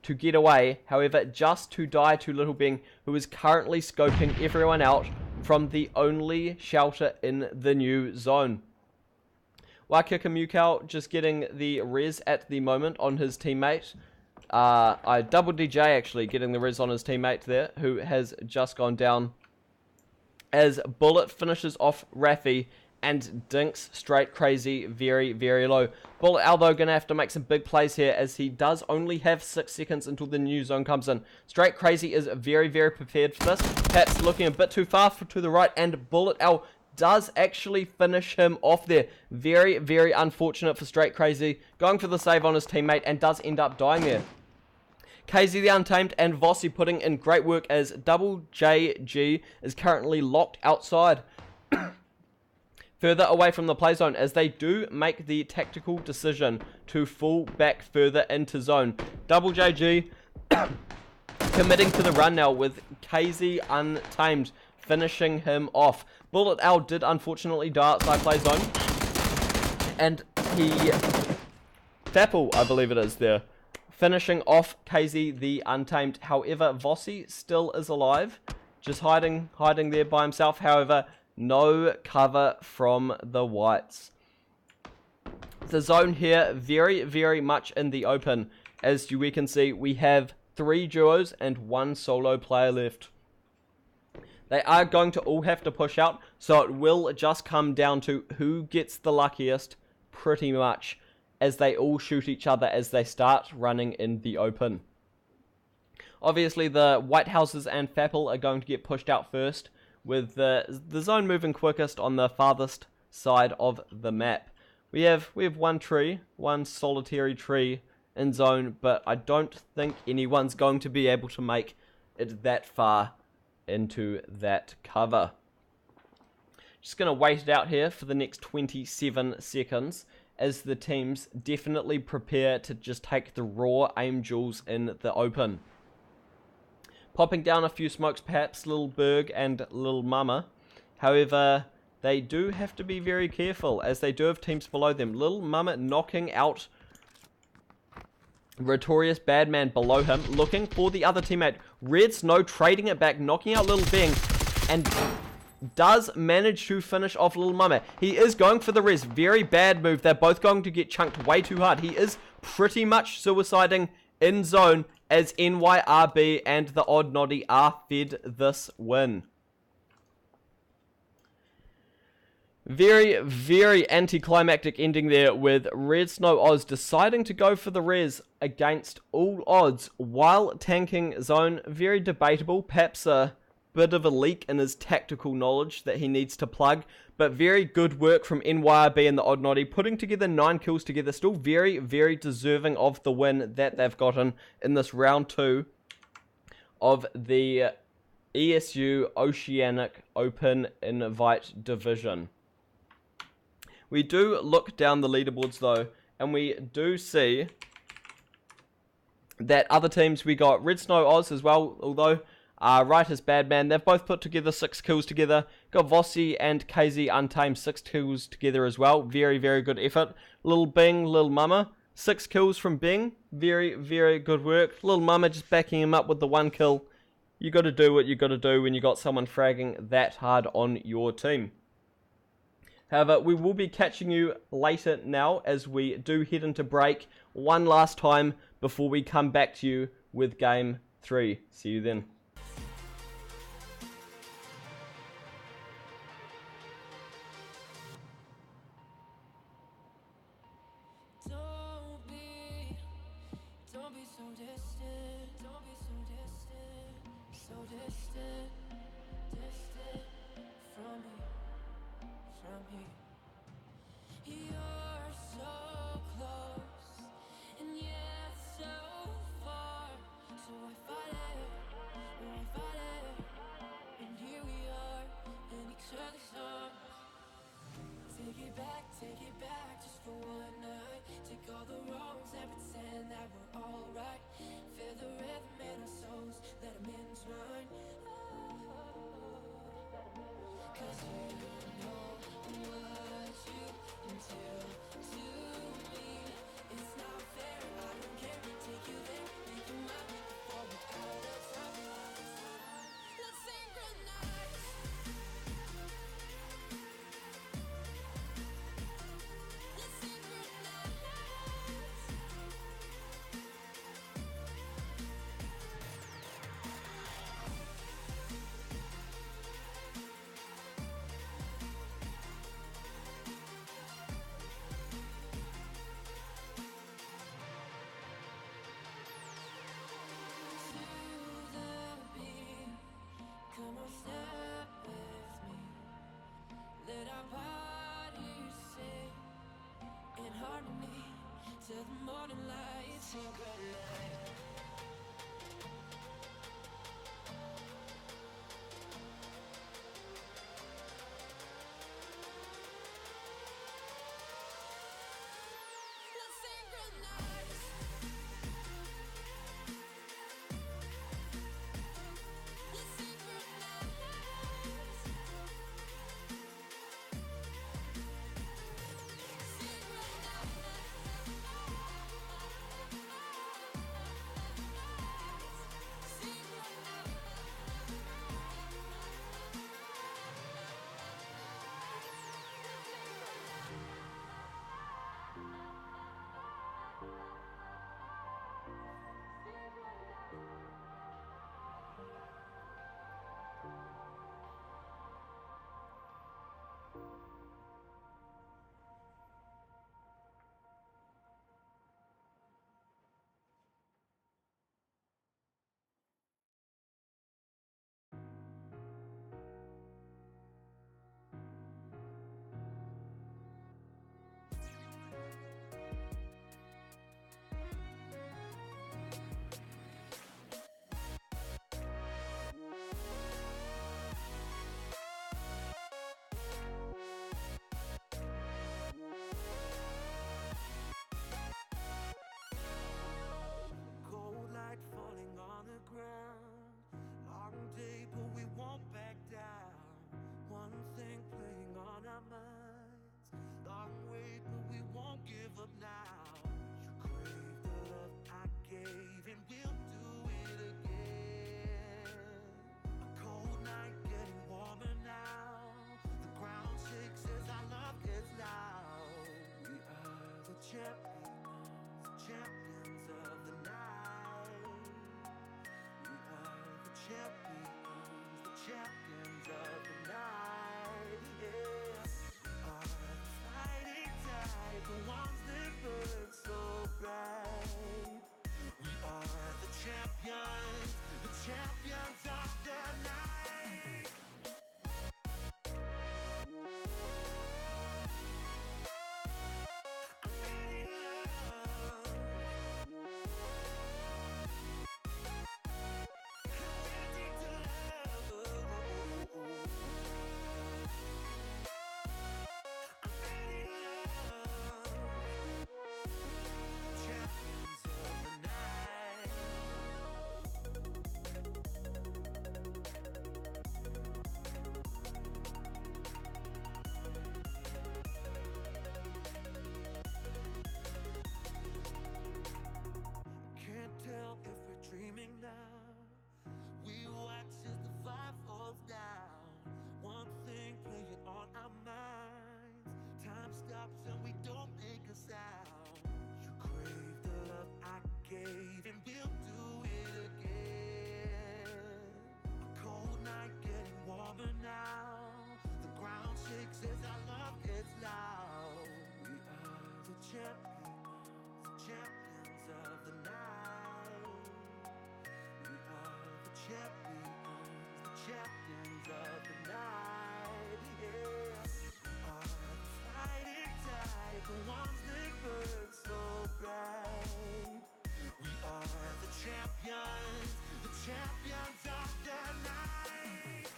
to get away, however, just to die to Little Bing, who is currently scoping everyone out from the only shelter in the new zone. Waikika Mukau just getting the res at the moment on his teammate. Double DJ actually getting the res on his teammate there, who has just gone down, as Bullet finishes off Rafi and dinks Straight Crazy very, very low. Bullet Aldo going to have to make some big plays here, as he does only have 6 seconds until the new zone comes in. Straight Crazy is very, very prepared for this. Perhaps looking a bit too far to the right, and Bullet L does actually finish him off there. Very, very unfortunate for Straight Crazy. Going for the save on his teammate and does end up dying there. KZ the Untamed and Vossi putting in great work, as Double JG is currently locked outside. Further away from the play zone, as they do make the tactical decision to fall back further into zone. Double JG committing to the run now, with KZ Untamed finishing him off. Bullet Owl did unfortunately die outside play zone. And Thapple, I believe it is there, finishing off KZ the Untamed. However, Vossi still is alive, just hiding there by himself. However, no cover from the Whites. The zone here very, very much in the open. As we can see, we have 3 duos and 1 solo player left. They are going to all have to push out, so it will just come down to who gets the luckiest, pretty much, as they all shoot each other as they start running in the open. Obviously, the White Houses and Thapple are going to get pushed out first, with the zone moving quickest on the farthest side of the map. We have one tree, one solitary tree in zone, but I don't think anyone's going to be able to make it that far into that cover. Just going to wait it out here for the next 27 seconds as the teams definitely prepare to just take the raw aim duels in the open. Popping down a few smokes, perhaps Little Berg and Little Mama. However, they do have to be very careful as they do have teams below them. Little Mama knocking out Notorious Badman below him, looking for the other teammate. Red Snow trading it back, knocking out Little Bing, and does manage to finish off Little Mama. He is going for the res. Very bad move. They're both going to get chunked way too hard. He is pretty much suiciding in zone as NYRB and the Odd Noddy are fed this win. Very, very anticlimactic ending there with Red Snow Oz deciding to go for the res against all odds while tanking zone. Very debatable, perhaps a bit of a leak in his tactical knowledge that he needs to plug, but very good work from NYRB and the Odd Noddy, putting together 9 kills together. Still very, very deserving of the win that they've gotten in this round 2 of the ESU Oceanic Open Invite Division. We do look down the leaderboards though, and we do see that other teams, we got Red Snow Oz as well, although Writer's Badman, they've both put together 6 kills together. Got Vossi and KZ Untamed 6 kills together as well. Very, very good effort. Little Bing, Little Mama, 6 kills from Bing. Very, very good work. Little Mama just backing him up with the 1 kill. You got to do what you got to do when you got someone fragging that hard on your team. However, we will be catching you later now as we do head into break one last time before we come back to you with Game 3. See you then. Don't be so distant, don't be so distant, so distant, distant from me. You're so close, and yet so far. So I fight it, and here we are in each other's arms. Take it back, just for one night. Take all the wrongs and pretend that we're alright. Feel the rhythm in our souls, let them entwine. Cause you know what you until champions of the night. We are the champions of the night. Yeah. We are the fighting tide, the ones that burn so bright. We are the champions of the night. Tell if we're dreaming now. We watch as the vibe falls down. One thing playing on our minds. Time stops and we don't make a sound. You crave the love I gave and we'll do it again. A cold night getting warmer now. The ground shakes as our love gets loud. We are the champions of the night. We are the champions of the night. Yeah. We are the fighting tide, the ones that burn so bright. We are the champions of the night.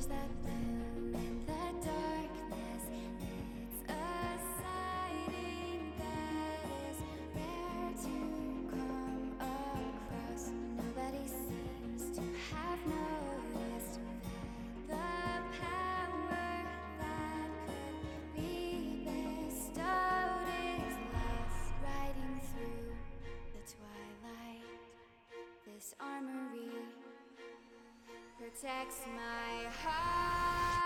that bloom in the darkness. It's a sighting that is rare to come across. Nobody seems to have noticed that the power that could be bestowed is lost, riding through the twilight. This armory protects my heart.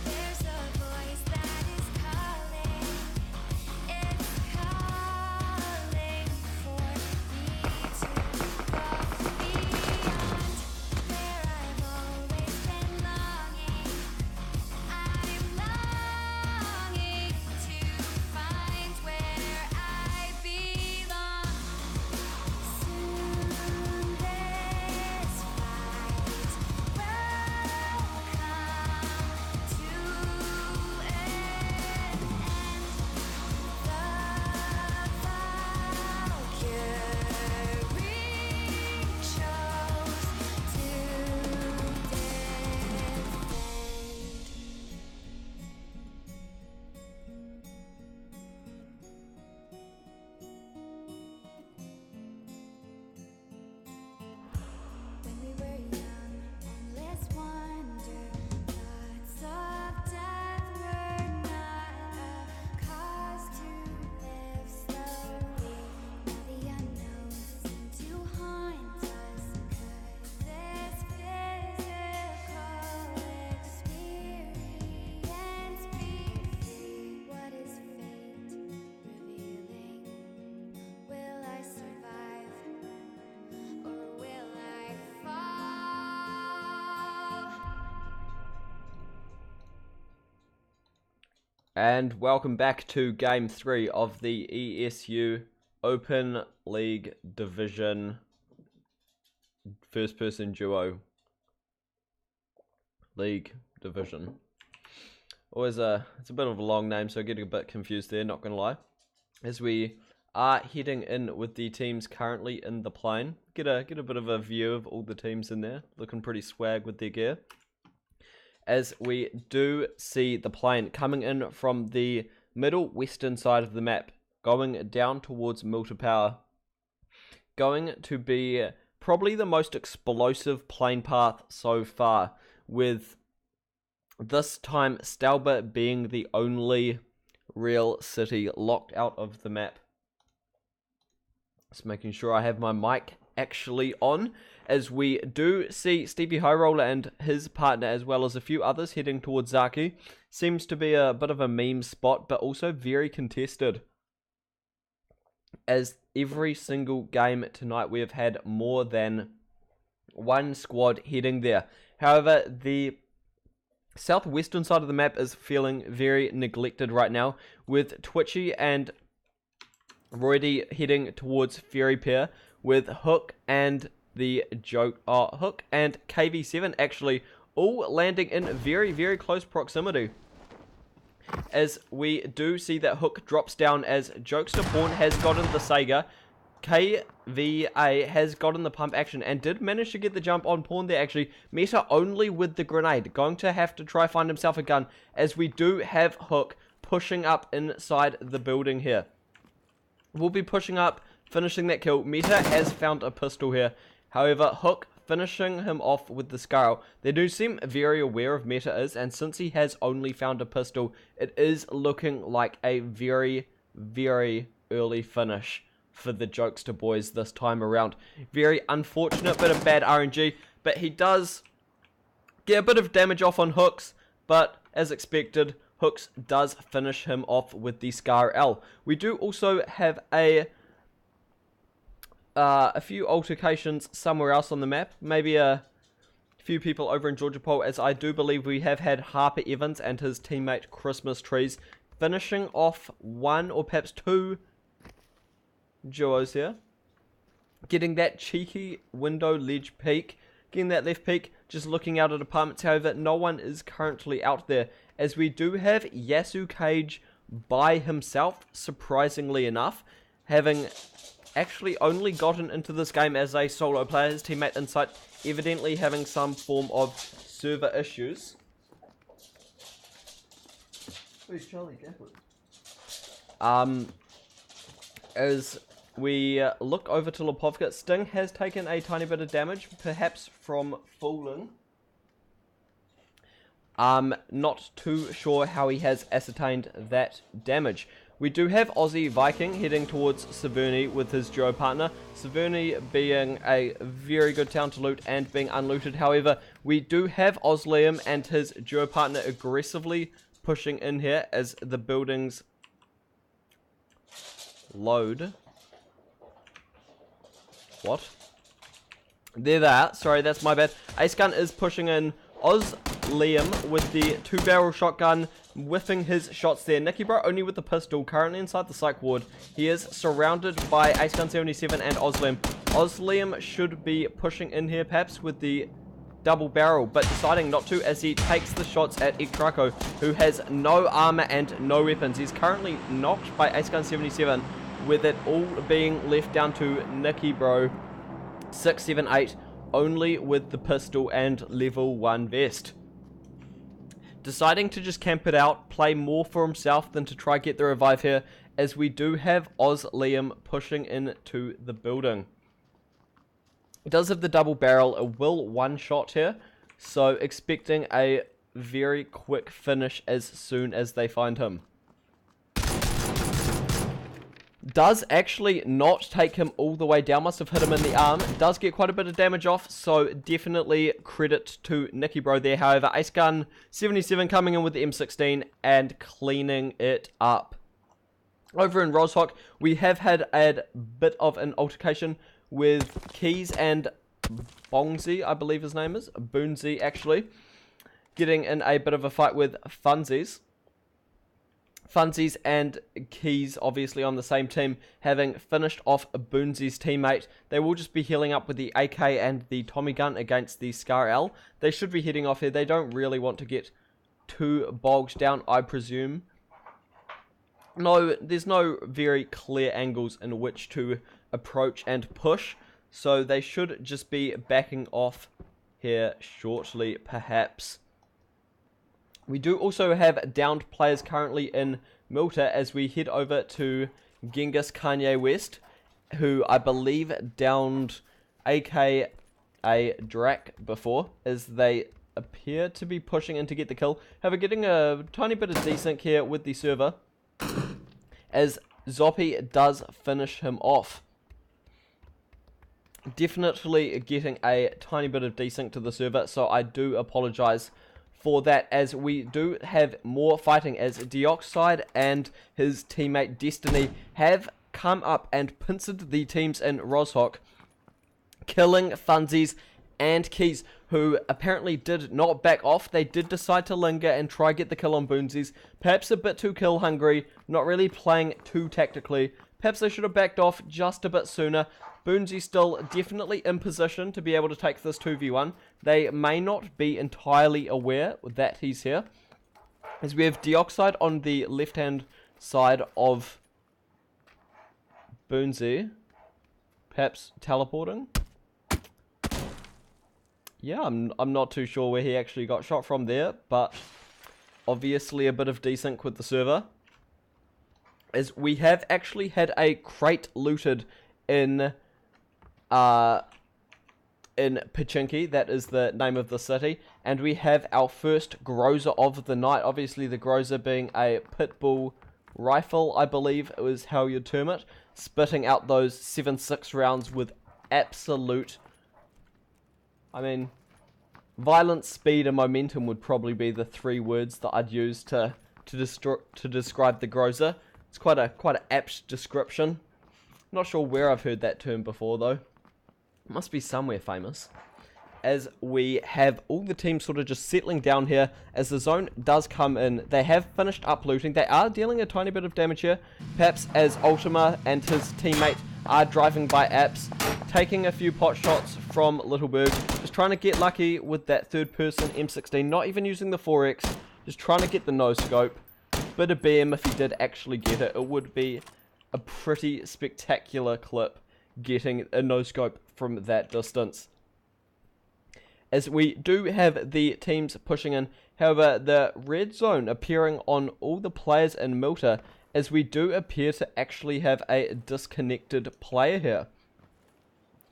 There's a voice that is calling. It's calling for me to go beyond where I've always been longing. I'm longing to find where I belong. Soon this fight will come to an end. The Valkyrie chose to When we were young, endless wonder, thoughts of death were not a cause to live slowly. Now the unknown seemed to haunt us. Could this physical experience be free? What is fate revealing? Will I survive? Or will I fall? And welcome back to Game 3 of the ESU Open League Division First Person Duo League Division. It's a bit of a long name, so I get a bit confused there, not gonna lie. As we are heading in with the teams currently in the plane. Get a bit of a view of all the teams in there, looking pretty swag with their gear. As we do see the plane coming in from the middle western side of the map, going down towards Milter Power. Going to be probably the most explosive plane path so far, with this time Stalba being the only real city locked out of the map. Just making sure I have my mic actually on, as we do see Stevie High Roller and his partner, as well as a few others, heading towards Zaki. Seems to be a bit of a meme spot, but also very contested, as every single game tonight we have had more than one squad heading there. However, the southwestern side of the map is feeling very neglected right now, with Twitchy and Roydy heading towards Fairy Pair, with Hook and Hook and KV7 actually all landing in very, very close proximity. As we do see that Hook drops down, as Jokester Pawn has gotten the Sega. KVA has gotten the pump action and did manage to get the jump on Pawn there actually. Meta only with the grenade. Going to have to try find himself a gun, as we do have Hook pushing up inside the building here. We'll be pushing up, finishing that kill. Meta has found a pistol here. However, Hook finishing him off with the Scarl. They do seem very aware of meta is, and since he has only found a pistol, it is looking like a very, very early finish for the Jokester boys this time around. Very unfortunate bit of bad RNG, but he does get a bit of damage off on Hooks, but as expected, Hooks does finish him off with the Scar L. We do also have a few altercations somewhere else on the map. Maybe a few people over in Georgia Pole, as I do believe we have had Harper Evans and his teammate Christmas Trees finishing off one or perhaps two duos here. Getting that cheeky window ledge peek. Getting that left peek. Just looking out at apartments. However, no one is currently out there, as we do have Yasu Cage by himself, surprisingly enough, having actually only gotten into this game as a solo player. His teammate Insight evidently having some form of server issues. Where's Charlie Gafford? As we look over to Lipovka, Sting has taken a tiny bit of damage, perhaps from falling. Not too sure how he has ascertained that damage. We do have Aussie Viking heading towards Severny with his duo partner. Severny being a very good town to loot and being unlooted. However, we do have Osliam and his duo partner aggressively pushing in here as the buildings load. What? There they are. Sorry, that's my bad. Ace Gun is pushing in Osliam with the 2-barrel shotgun, whiffing his shots there. Nicky Bro only with the pistol, currently inside the psych ward. He is surrounded by Ace Gun 77 and Osliam. Osliam should be pushing in here perhaps with the double barrel, but deciding not to as he takes the shots at Ektrako, who has no armor and no weapons. He's currently knocked by Ace Gun 77, with it all being left down to Nicky Bro 678, only with the pistol and level 1 vest. Deciding to just camp it out, play more for himself than to try get the revive here, as we do have Osliam pushing into the building. It does have the double barrel, a will one shot here, so expecting a very quick finish as soon as they find him. Does actually not take him all the way down, must have hit him in the arm. Does get quite a bit of damage off, so definitely credit to Nicky Bro there. However, Ace Gun 77 coming in with the M16 and cleaning it up. Over in Roshawk, we have had a bit of an altercation with Keys and Bongzi, I believe his name is. Boonzi, actually. Getting in a bit of a fight with Funsies. Funsies and Keys obviously on the same team, having finished off Boonzi's teammate. They will just be healing up with the AK and the Tommy gun against the Scar L. They should be heading off here. They don't really want to get too bogged down, I presume. No, there's no very clear angles in which to approach and push, so they should just be backing off here shortly, perhaps. We do also have downed players currently in Milta as we head over to Genghis Kanye West, who I believe downed AKA Drac before, as they appear to be pushing in to get the kill. However, getting a tiny bit of desync here with the server, as Zoppy does finish him off. Definitely getting a tiny bit of desync to the server, so I do apologize for that, as we do have more fighting, as Deoxide and his teammate Destiny have come up and pincered the teams in Roshawk, killing Funsies and Keys, who apparently did not back off. They did decide to linger and try get the kill on Boonsies, perhaps a bit too kill hungry, not really playing too tactically. Perhaps they should have backed off just a bit sooner. Boonzy still definitely in position to be able to take this 2v1. They may not be entirely aware that he's here, as we have Deoxide on the left-hand side of Boonzy, perhaps teleporting. Yeah, I'm not too sure where he actually got shot from there, but obviously a bit of desync with the server, as we have actually had a crate looted in in Pochinki. That is the name of the city. And we have our first Groza of the night. Obviously the Groza being a pitbull rifle, I believe it was how you'd term it. Spitting out those 7.6 rounds with absolute... I mean, violence, speed, and momentum would probably be the 3 words that I'd use to describe the Groza. It's quite an apt description. Not sure where I've heard that term before though. It must be somewhere famous. As we have all the teams sort of just settling down here as the zone does come in. They have finished up looting. They are dealing a tiny bit of damage here. Perhaps as Ultima and his teammate are driving by apps, taking a few pot shots from Littleberg. Just trying to get lucky with that third person M16. Not even using the 4X. Just trying to get the no scope. Bit of BM if he did actually get it. It would be a pretty spectacular clip getting a no scope from that distance. As we do have the teams pushing in, however, the red zone appearing on all the players in Milta, as we do appear to actually have a disconnected player here.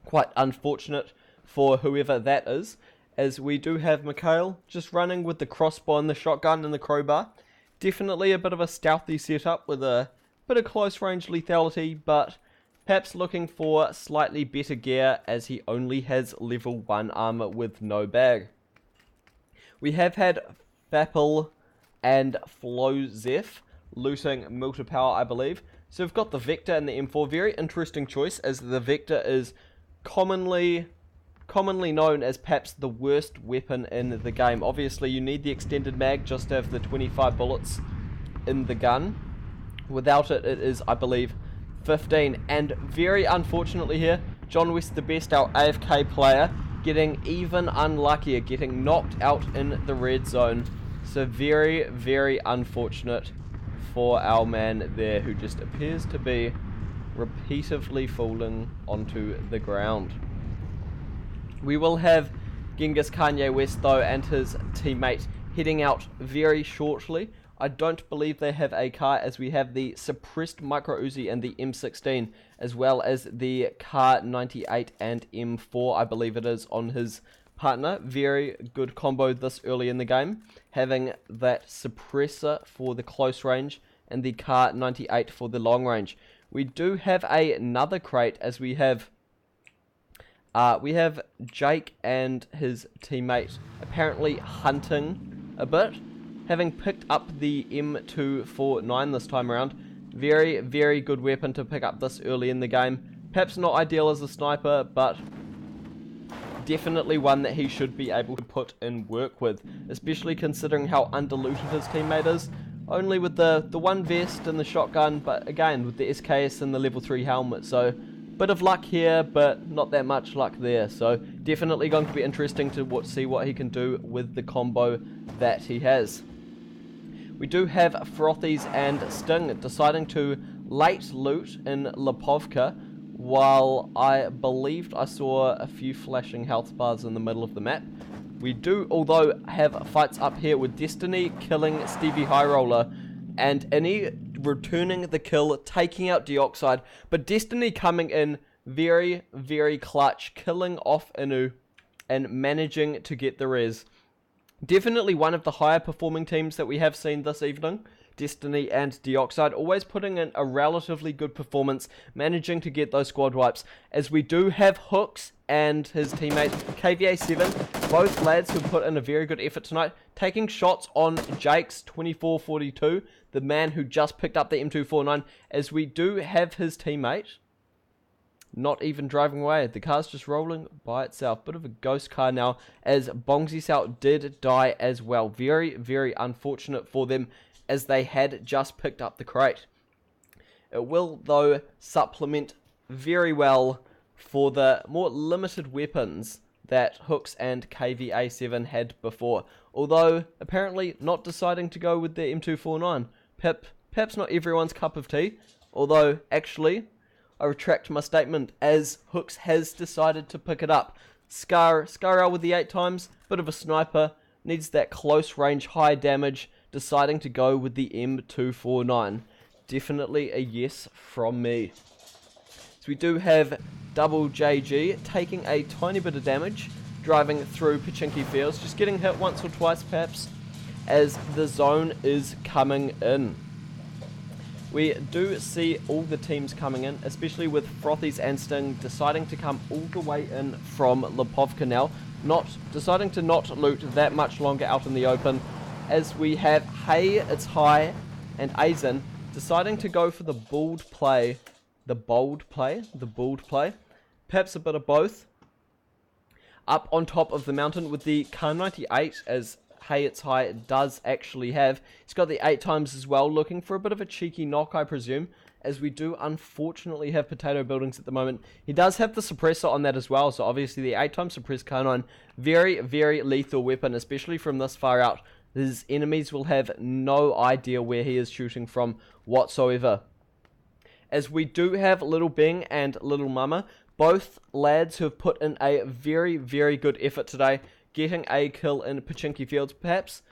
Quite unfortunate for whoever that is, as we do have Mikhail just running with the crossbow and the shotgun and the crowbar. Definitely a bit of a stealthy setup with a bit of close range lethality, but perhaps looking for slightly better gear as he only has level 1 armor with no bag. We have had Fapple and Flozef looting Milta Power, I believe. So we've got the Vector and the M4. Very interesting choice, as the Vector is commonly known as perhaps the worst weapon in the game. Obviously you need the extended mag just to have the 25 bullets in the gun. Without it, it is, I believe, 15. And very unfortunately here, John West, the best, our AFK player, getting even unluckier, getting knocked out in the red zone. So very, very unfortunate for our man there, who just appears to be repeatedly falling onto the ground. We will have Genghis Kanye West though and his teammate heading out very shortly. I don't believe they have a car, as we have the suppressed micro Uzi and the M16, as well as the Car 98 and M4, I believe it is, on his partner. Very good combo this early in the game, having that suppressor for the close range and the Car 98 for the long range. We do have another crate, as we have Jake and his teammate apparently hunting a bit, having picked up the M249 this time around. Very, very good weapon to pick up this early in the game. Perhaps not ideal as a sniper, but definitely one that he should be able to put in work with, especially considering how underlooted his teammate is. Only with the one vest and the shotgun, but again with the SKS and the level 3 helmet. So bit of luck here, but not that much luck there. So definitely going to be interesting to see what he can do with the combo that he has. We do have Frothies and Sting deciding to late loot in Lipovka, while I believed I saw a few flashing health bars in the middle of the map. We do, although, have fights up here with Destiny killing Stevie High Roller and Innie returning the kill, taking out Dioxide, but Destiny coming in very, very clutch, killing off Inu and managing to get the res. Definitely one of the higher performing teams that we have seen this evening. Destiny and Dioxide always putting in a relatively good performance, managing to get those squad wipes, as we do have Hooks and his teammate KVA7, both lads who put in a very good effort tonight, taking shots on Jake's 2442, the man who just picked up the M249, as we do have his teammate not even driving away. The car's just rolling by itself. Bit of a ghost car now, as Bongsy South did die as well. Very, very unfortunate for them, as they had just picked up the crate. It will, though, supplement very well for the more limited weapons that Hooks and KVA7 had before. Although, apparently not deciding to go with the M249. Perhaps not everyone's cup of tea. Although, actually, I retract my statement, as Hooks has decided to pick it up. Scar out with the 8 times, bit of a sniper, needs that close range, high damage, deciding to go with the M249. Definitely a yes from me. So we do have Double JG taking a tiny bit of damage, driving through Pachinki Fields, just getting hit once or twice perhaps, as the zone is coming in. We do see all the teams coming in, especially with Frothies and Sting deciding to come all the way in from Lipovka now, deciding to not loot that much longer out in the open, as we have Hey, It's High, and Aizen deciding to go for the bold play, perhaps a bit of both, up on top of the mountain with the Kar 98, as Hey, It's High does actually have. He's got the 8 times as well, looking for a bit of a cheeky knock, I presume, as we do unfortunately have potato buildings at the moment. He does have the suppressor on that as well, so obviously the 8 times suppressed Kar 9, very, very lethal weapon, especially from this far out. His enemies will have no idea where he is shooting from whatsoever. As we do have Little Bing and Little Mama, both lads who have put in a very, very good effort today, getting a kill in Pachinki Fields, perhaps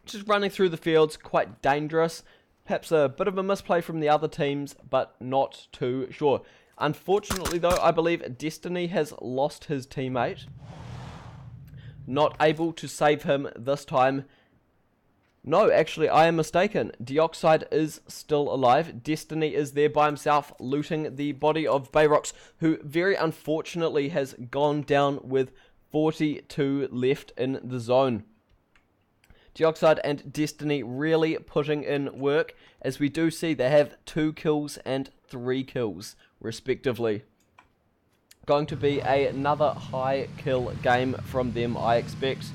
just running through the fields, quite dangerous. Perhaps a bit of a misplay from the other teams, but not too sure. Unfortunately though, I believe Destiny has lost his teammate. Not able to save him this time. No, actually, I am mistaken. Dioxide is still alive. Destiny is there by himself, looting the body of Bayrox, who very unfortunately has gone down with 42 left in the zone. Dioxide and Destiny really putting in work, as we do see they have 2 kills and 3 kills, respectively. Going to be another high kill game from them, I expect.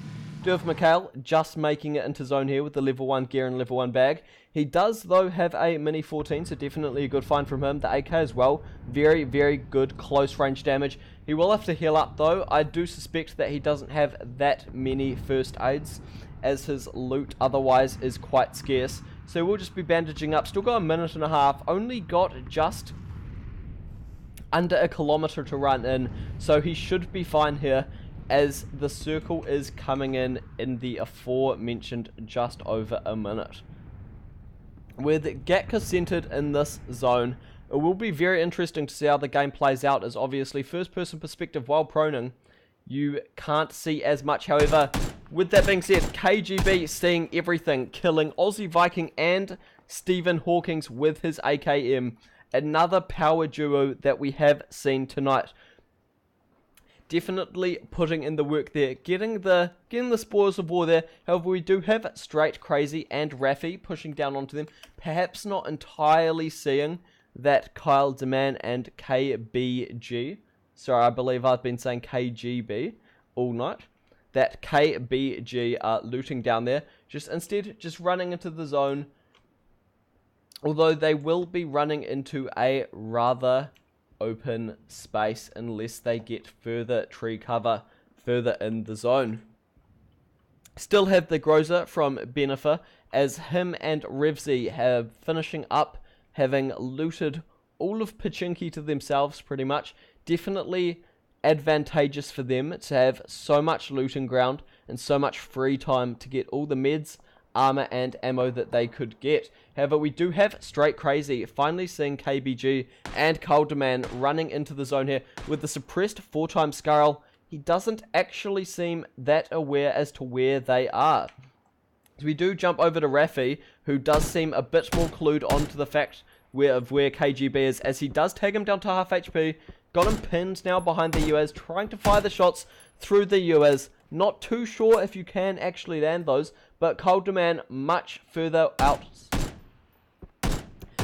Do have Mikhail just making it into zone here with the level 1 gear and level 1 bag. He does, though, have a Mini 14, so definitely a good find from him. The AK as well, very, very good close range damage. He will have to heal up, though. I do suspect that he doesn't have that many first aids, as his loot otherwise is quite scarce. So we'll just be bandaging up. Still got a minute and a half. Only got just under a kilometer to run in, so he should be fine here, as the circle is coming in the aforementioned just over a minute. With Gatka centered in this zone, it will be very interesting to see how the game plays out, as obviously first person perspective while proning, you can't see as much. However, with that being said, KGB seeing everything, killing Aussie Viking and Stephen Hawkins with his AKM. Another power duo that we have seen tonight. Definitely putting in the work there, getting the spoils of war there. However, we do have Straight Crazy and Raffy pushing down onto them. Perhaps not entirely seeing that Kyle Deman and KBG, sorry, I believe I've been saying KGB all night, that KBG are looting down there. Instead, just running into the zone. Although they will be running into a rather open space unless they get further tree cover further in the zone. Still have the Groza from Benefer, as him and Revzy have finishing up, having looted all of Pachinki to themselves pretty much. Definitely advantageous for them to have so much looting ground and so much free time to get all the meds, armor and ammo that they could get. However, we do have Straight Crazy finally seeing KBG and Calderman running into the zone here with the suppressed 4x Scarl. He doesn't actually seem that aware as to where they are. So we do jump over to Raffy, who does seem a bit more clued on to the fact of where KGB is, as he does tag him down to half HP. Got him pinned now behind the UAZ, trying to fire the shots through the UAZ. Not too sure if you can actually land those, but Calderman much further out.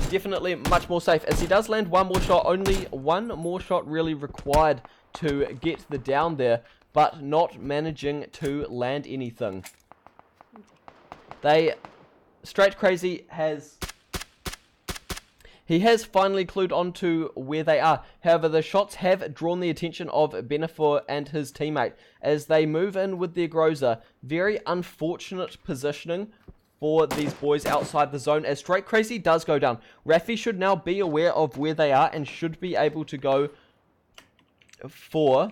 Definitely much more safe, as he does land one more shot. Only one more shot really required to get the down there, but not managing to land anything. Straight Crazy has finally clued onto where they are. However, the shots have drawn the attention of Benefor and his teammate as they move in with their Groza. Very unfortunate positioning for these boys outside the zone, as Straight Crazy does go down. Raffy should now be aware of where they are and should be able to go for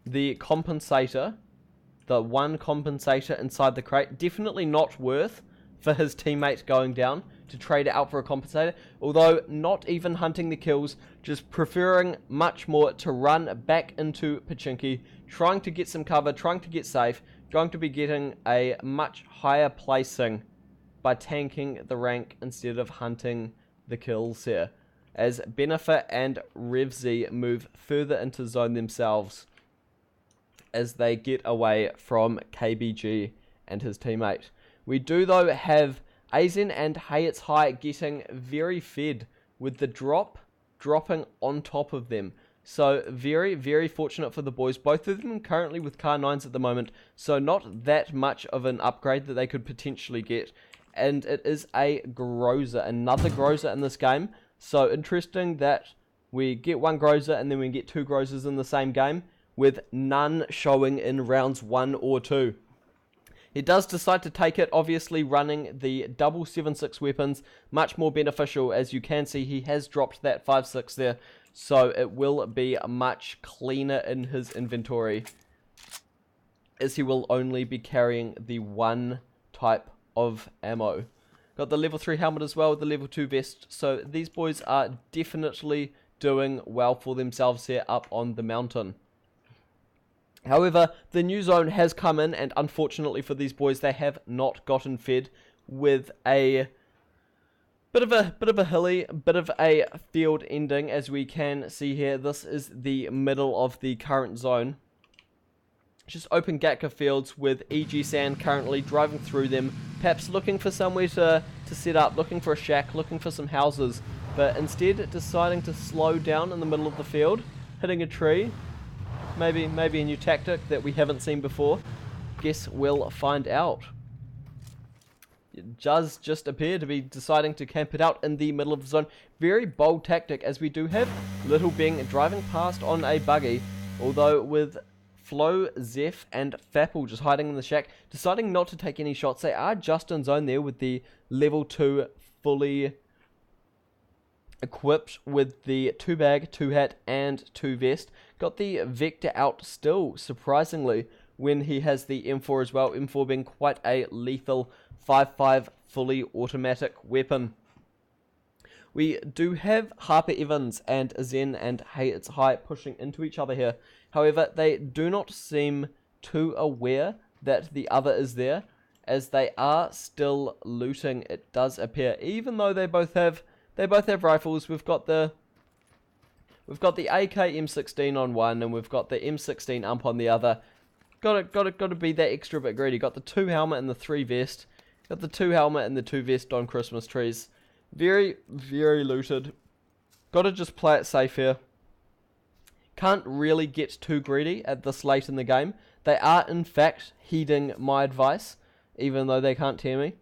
the compensator. The one compensator inside the crate. Definitely not worth for his teammate going down. to trade it out for a compensator, although not even hunting the kills, just preferring much more to run back into Pachinki, trying to get some cover, trying to get safe, going to be getting a much higher placing by tanking the rank instead of hunting the kills here, as Benefit and Revzy move further into zone themselves as they get away from KBG and his teammate. We do though have Azen and Hey It's High getting very fed with the dropping on top of them. So very, very fortunate for the boys. Both of them currently with car 9s at the moment, so not that much of an upgrade that they could potentially get. And it is a Groza, another Groza in this game. So interesting that we get one Groza and then we get two Grozas in the same game, with none showing in rounds 1 or 2. He does decide to take it, obviously running the double 7.6 weapons, much more beneficial. As you can see, he has dropped that 5.6 there, so it will be much cleaner in his inventory, as he will only be carrying the one type of ammo. Got the level 3 helmet as well, the level 2 vest, so these boys are definitely doing well for themselves here up on the mountain. However, the new zone has come in, and unfortunately for these boys, they have not gotten fed with a bit of a hilly, bit of a field ending. As we can see here, this is the middle of the current zone. Just open Gatka fields with EG Sand currently driving through them, perhaps looking for somewhere to set up, looking for a shack, looking for some houses, but instead deciding to slow down in the middle of the field, hitting a tree. Maybe a new tactic that we haven't seen before. Guess we'll find out. It does just appear to be deciding to camp it out in the middle of the zone. Very bold tactic, as we do have Little Bing driving past on a buggy, although with Flo, Zeph, and Fapple just hiding in the shack, deciding not to take any shots. They are just in zone there with the level 2 fully equipped with the 2 bag, 2 hat, and 2 vest. Got the Vector out still, surprisingly, when he has the M4 as well. M4 being quite a lethal 5.5 fully automatic weapon. We do have Harper Evans and Zen and Hey It's High pushing into each other here. However, they do not seem too aware that the other is there, as they are still looting, it does appear, even though they both have rifles. We've got the AK M16 on one, and we've got the M16 ump on the other. Got to be that extra bit greedy. Got the 2 helmet and the 3 vest. Got the 2 helmet and the 2 vest on Christmas trees. Very, very looted. Got to just play it safe here. Can't really get too greedy at this late in the game. They are, in fact, heeding my advice, even though they can't hear me.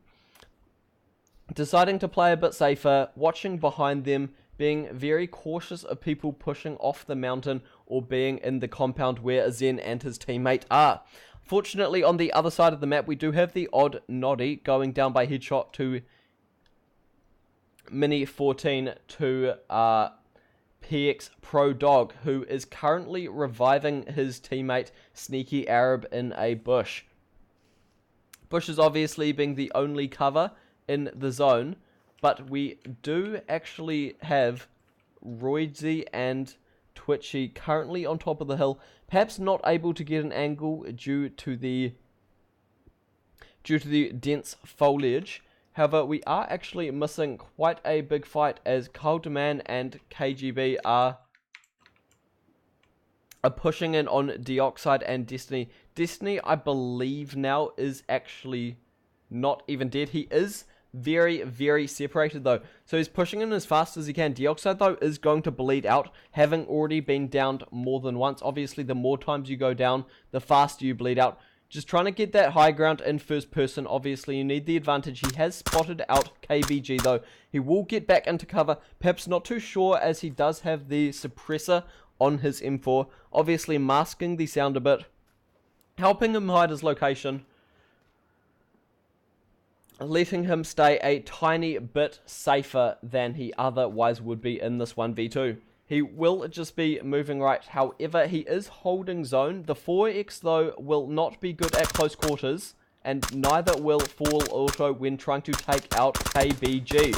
Deciding to play a bit safer, watching behind them, being very cautious of people pushing off the mountain or being in the compound where Zen and his teammate are. Fortunately, on the other side of the map, we do have the odd Noddy going down by headshot to Mini 14 to PX Pro Dog, who is currently reviving his teammate Sneaky Arab in a bush. Bush is obviously being the only cover in the zone, but we do actually have Roydzy and Twitchy currently on top of the hill, perhaps not able to get an angle due to the dense foliage. However, we are actually missing quite a big fight, as Kyle Deman and KGB are pushing in on Deoxide and Destiny. Destiny, I believe now, is actually not even dead. He is very, very separated though, so he's pushing in as fast as he can. Deoxide though is going to bleed out, having already been downed more than once. Obviously, the more times you go down, the faster you bleed out. Just trying to get that high ground in first person. Obviously, you need the advantage. He has spotted out KBG though. He will get back into cover, perhaps not too sure, as he does have the suppressor on his M4, obviously masking the sound a bit, helping him hide his location, letting him stay a tiny bit safer than he otherwise would be in this 1v2. He will just be moving right. However, he is holding zone. The 4x though will not be good at close quarters, and neither will fall auto when trying to take out KBG.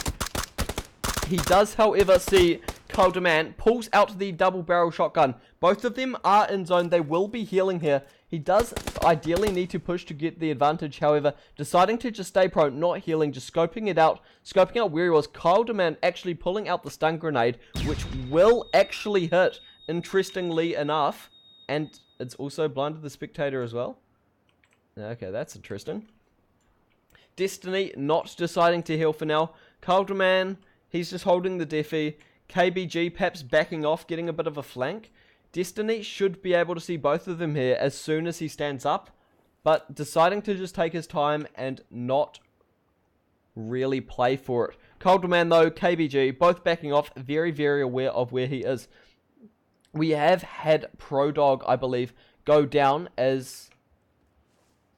He does, however, see Calderman pulls out the double barrel shotgun. Both of them are in zone. They will be healing here. He does ideally need to push to get the advantage, however, deciding to just stay pro, not healing, just scoping out where he was. Calderman actually pulling out the stun grenade, which will actually hit, interestingly enough, and it's also blinded the spectator as well. Okay, that's interesting. Destiny not deciding to heal for now. Calderman, he's just holding the Defi. KBG perhaps backing off, getting a bit of a flank. Destiny should be able to see both of them here as soon as he stands up, but deciding to just take his time and not really play for it. Calderman though, KBG, both backing off, very, very aware of where he is. We have had ProDog, I believe, go down as...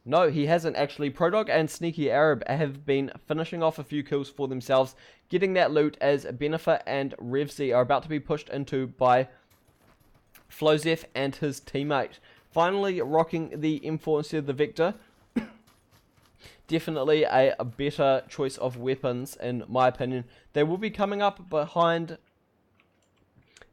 No, he hasn't actually. ProDog and Sneaky Arab have been finishing off a few kills for themselves, getting that loot as Benefer and Revzy are about to be pushed into by Flozef and his teammate. Finally rocking the M4 instead of the Victor. Definitely a better choice of weapons in my opinion. They will be coming up behind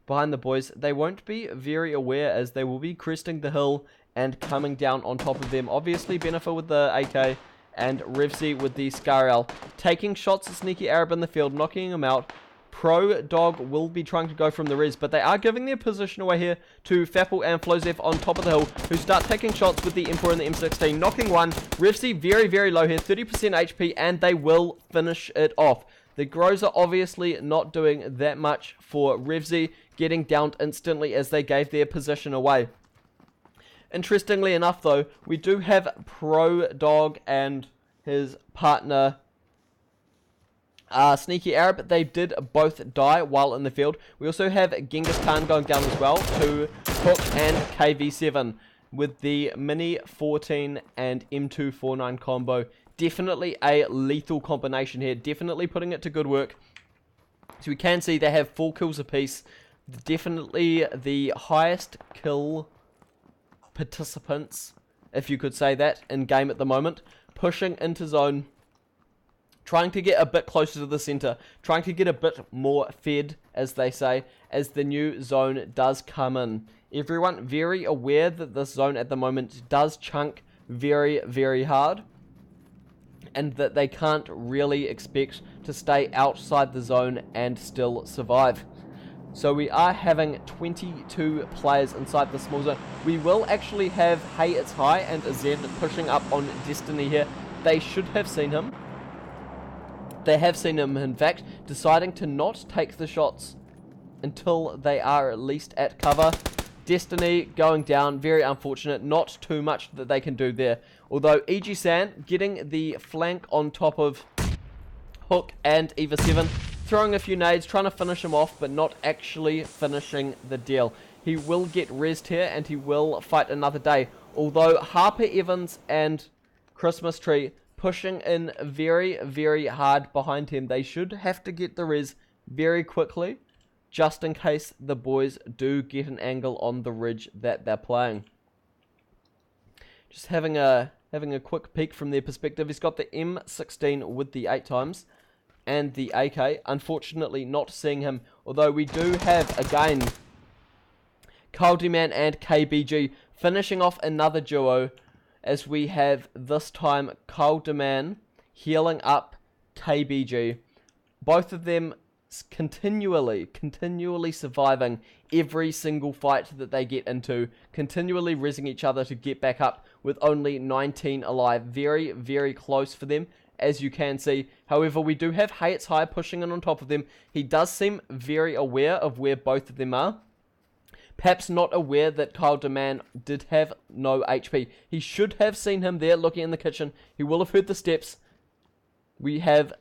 the boys. They won't be very aware as they will be cresting the hill and coming down on top of them. Obviously Benefer with the AK and Revzy with the Scar-L. Taking shots at Sneaky Arab in the field, knocking him out. ProDog will be trying to go from the res, but they are giving their position away here to Fapple and Flozef on top of the hill, who start taking shots with the M4 and the M16, knocking one. Revzy very, very low here, 30% HP, and they will finish it off. The Groza obviously not doing that much for Revzy, getting downed instantly as they gave their position away. Interestingly enough though, we do have ProDog and his partner Sneaky Arab. They did both die while in the field. We also have Genghis Khan going down as well to Hook and KV7 with the Mini 14 and M249 combo. Definitely a lethal combination here. Definitely putting it to good work. So we can see they have 4 kills apiece. Definitely the highest kill participants, if you could say that, in game at the moment. Pushing into zone, trying to get a bit closer to the center, trying to get a bit more fed, as they say, as the new zone does come in. Everyone very aware that this zone at the moment does chunk very, very hard, and that they can't really expect to stay outside the zone and still survive. So we are having 22 players inside the small zone. We will actually have Hey It's High and Azed pushing up on Destiny here. They should have seen him. They have seen him, in fact, deciding to not take the shots until they are at least at cover. Destiny going down, very unfortunate. Not too much that they can do there. Although EG-San getting the flank on top of Hook and Eva 7. Throwing a few nades, trying to finish him off, but not actually finishing the deal. He will get rezzed here, and he will fight another day. Although Harper Evans and Christmas Tree pushing in very, very hard behind him. They should have to get the res very quickly, just in case the boys do get an angle on the ridge that they're playing. Just having a quick peek from their perspective. He's got the M16 with the 8x. And the AK, unfortunately not seeing him, although we do have, again, Calderman and KBG finishing off another duo, as we have this time Calderman healing up KBG. Both of them continually surviving every single fight that they get into, continually rezzing each other to get back up with only 19 alive. Very, very close for them, as you can see. However, we do have Hey It's High pushing in on top of them. He does seem very aware of where both of them are. Perhaps not aware that Calderman did have no HP. He should have seen him there looking in the kitchen. He will have heard the steps. We have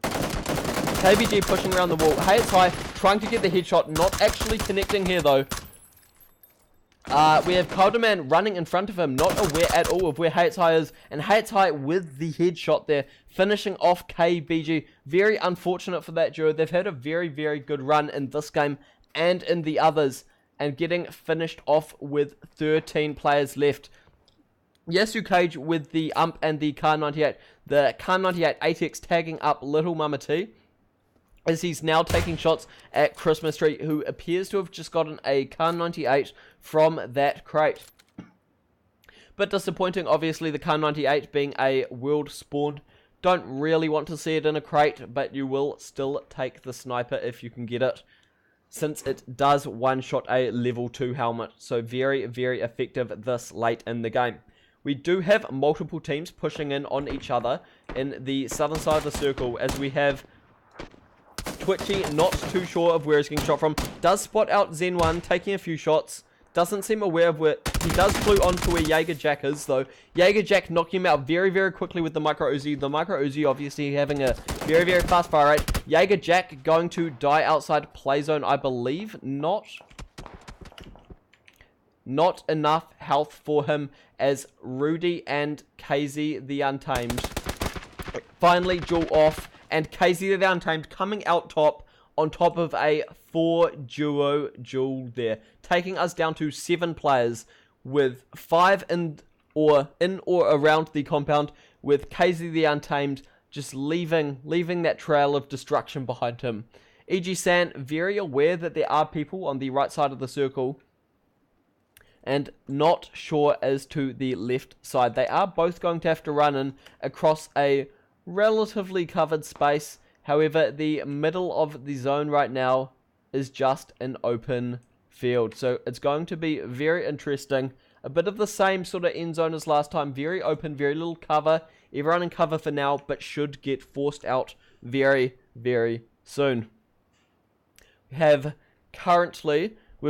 KBG pushing around the wall. Hey It's High trying to get the headshot. Not actually connecting here though. We have Calderman running in front of him, not aware at all of where Hey It's High is, and Hey It's High with the headshot there, finishing off KBG. Very unfortunate for that duo. They've had a very, very good run in this game and in the others, and getting finished off with 13 players left. Yasuke with the ump and the Kar 98. The Kar 98 8X tagging up Little Mama T, as he's now taking shots at Christmas Tree, who appears to have just gotten a Kar 98 from that crate. But disappointing, obviously, the Kar 98 being a world spawn. Don't really want to see it in a crate, but you will still take the sniper if you can get it, since it does one-shot a level 2 helmet. So very, very effective this late in the game. We do have multiple teams pushing in on each other in the southern side of the circle, as we have Twitchy not too sure of where he's getting shot from. Does spot out Zen 1, taking a few shots. Doesn't seem aware of where... He does clue onto where Jaeger Jack is, though. Jaeger Jack knocking him out very, very quickly with the Micro Uzi. The Micro Uzi obviously having a very, very fast fire rate. Jaeger Jack going to die outside play zone, I believe. Not enough health for him, as Rudy and KZ the Untamed finally duel off. And KZ the Untamed coming out top on top of a 4 duo duel there, taking us down to 7 players with 5 in or around the compound, with KZ the Untamed just leaving that trail of destruction behind him. EG San very aware that there are people on the right side of the circle, and not sure as to the left side. They are both going to have to run in across a relatively covered space. However, the middle of the zone right now is just an open field, so it's going to be very interesting. A bit of the same sort of end zone as last time. Very open, very little cover. Everyone in cover for now, but should get forced out very, very soon. We've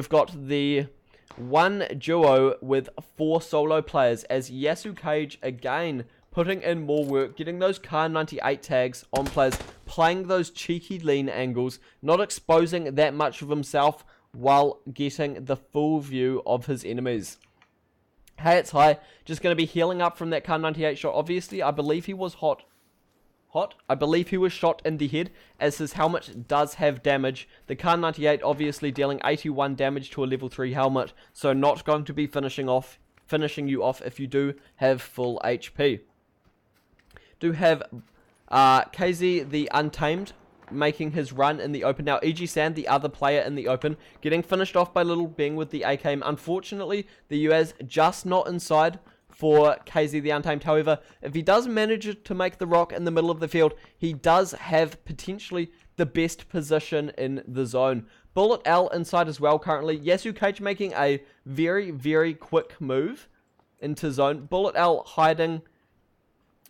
got the one duo with 4 solo players, as Yasuke again putting in more work, getting those Kar 98 tags on players, playing those cheeky lean angles, not exposing that much of himself while getting the full view of his enemies. Hey, it's High, just going to be healing up from that Kar 98 shot. Obviously, I believe he was hot. I believe he was shot in the head, as his helmet does have damage. The Kar 98 obviously dealing 81 damage to a level 3 helmet, so not going to be finishing you off if you do have full HP. Do have KZ the Untamed making his run in the open now. EG San, the other player in the open, getting finished off by Little Bing with the AKM. Unfortunately, the US just not inside for KZ the Untamed. However, if he does manage to make the rock in the middle of the field, he does have potentially the best position in the zone. Bullet L inside as well currently. Yasuke making a very, very quick move into zone. Bullet L hiding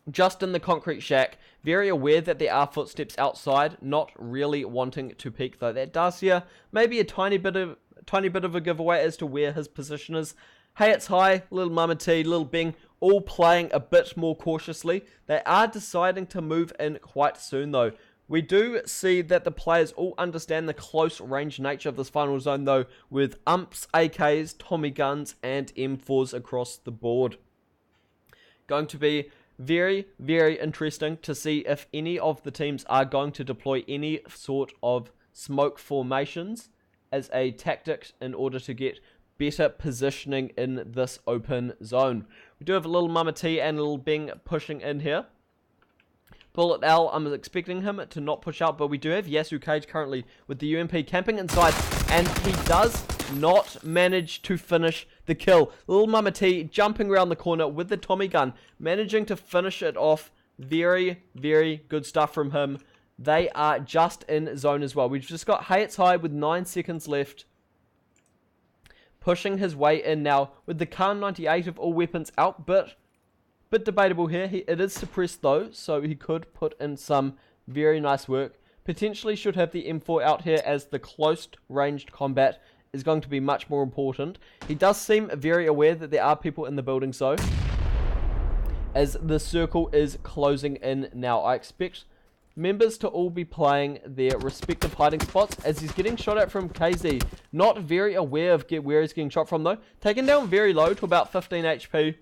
just in the concrete shack, very aware that there are footsteps outside, not really wanting to peek though. That does here maybe a tiny bit of a giveaway as to where his position is. Hey, it's High, Little Mama T, Little Bing, all playing a bit more cautiously. They are deciding to move in quite soon though. We do see that the players all understand the close range nature of this final zone though, with umps, AKs, Tommy guns, and M4s across the board. Going to be very, very interesting to see if any of the teams are going to deploy any sort of smoke formations as a tactic in order to get better positioning in this open zone. We do have a Little Mama T and Little Bing pushing in here. Bullet L, I'm expecting him to not push out, but we do have Yasuke currently with the UMP camping inside, and he does not manage to finish the kill. Little Mama T jumping around the corner with the Tommy gun, managing to finish it off. Very, very good stuff from him. They are just in zone as well. We've just got Hey It's High with 9 seconds left, pushing his way in now with the Kar 98 of all weapons out, but bit debatable here. It is suppressed though, so he could put in some very nice work. Potentially should have the M4 out here, as the close ranged combat is going to be much more important. He does seem very aware that there are people in the building, so as the circle is closing in now, I expect members to all be playing their respective hiding spots, as he's getting shot at from KZ. Not very aware of where he's getting shot from though. Taken down very low to about 15 HP.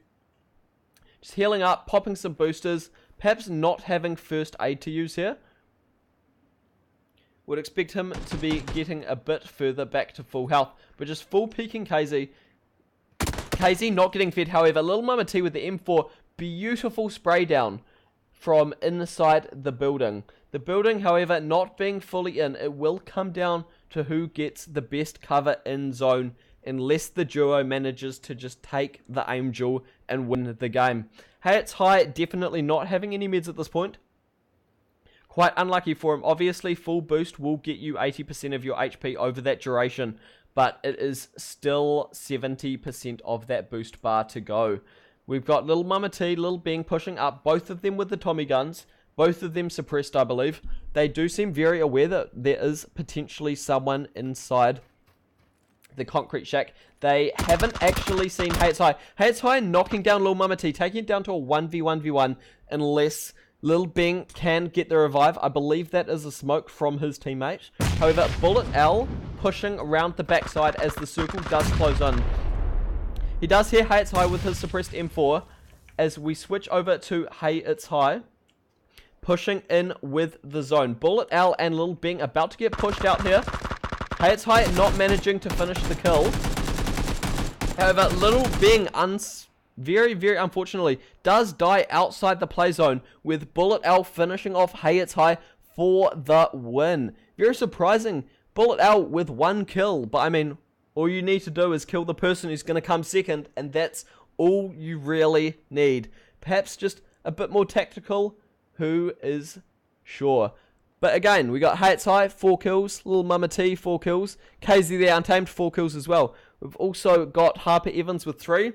Just healing up, popping some boosters, perhaps not having first aid to use here. Would expect him to be getting a bit further back to full health, but just full peeking KZ. KZ not getting fed, however. Little Mama T with the M4. Beautiful spray down from inside the building. The building, however, not being fully in. It will come down to who gets the best cover in zone unless the duo manages to just take the aim duel and win the game. Hey, it's high. Definitely not having any meds at this point. Quite unlucky for him. Obviously, full boost will get you 80% of your HP over that duration, but it is still 70% of that boost bar to go. We've got Little Mama T, Little Beng pushing up, both of them with the Tommy guns, both of them suppressed, I believe. They do seem very aware that there is potentially someone inside the concrete shack. They haven't actually seen Hey It's High. Hey It's High knocking down Little Mama T, taking it down to a 1v1v1 unless Little Beng can get the revive. I believe that is a smoke from his teammate. However, Bullet L pushing around the backside as the circle does close in. He does hear Hey It's High with his suppressed M4 as we switch over to Hey It's High. Pushing in with the zone. Bullet L and Little Beng about to get pushed out here. Hey It's High not managing to finish the kill. However, Little Beng very, very unfortunately does die outside the play zone with Bullet L finishing off Hey It's High for the win. Very surprising. Bullet L with 1 kill, but I mean, all you need to do is kill the person who's going to come second, and that's all you really need. Perhaps just a bit more tactical, who is sure. But again, we got Hey It's High, 4 kills, Little Mama T, 4 kills, KZ the Untamed, 4 kills as well. We've also got Harper Evans with 3.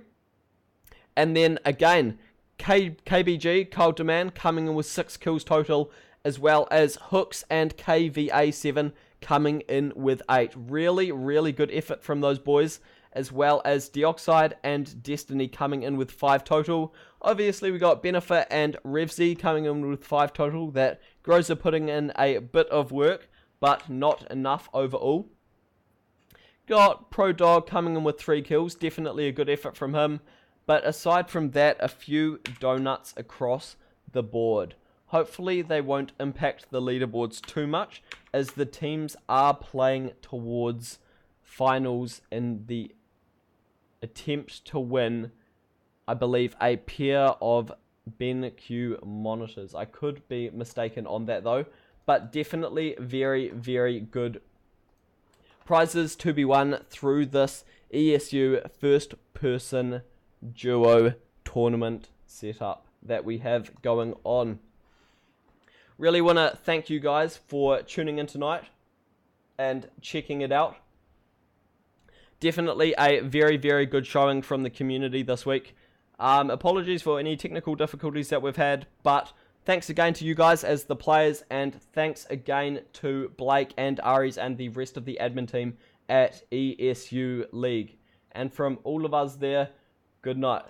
And then again, KBG, Kyle Demand, coming in with 6 kills total, as well as Hooks and KVA7 coming in with 8. Really, really good effort from those boys, as well as Deoxide and Destiny coming in with 5 total. Obviously, we got Benefit and Revzy coming in with 5 total. That Groza putting in a bit of work, but not enough overall. Got Pro Dog coming in with 3 kills. Definitely a good effort from him. But aside from that, a few donuts across the board. Hopefully they won't impact the leaderboards too much, as the teams are playing towards finals in the attempt to win, I believe, a pair of BenQ monitors. I could be mistaken on that though, but definitely very, very good prizes to be won through this ESU first person duo tournament setup that we have going on. Really want to thank you guys for tuning in tonight and checking it out. Definitely a very, very good showing from the community this week. Apologies for any technical difficulties that we've had, but thanks again to you guys as the players, and thanks again to Blake and Aries and the rest of the admin team at ESU League. And from all of us there, good night.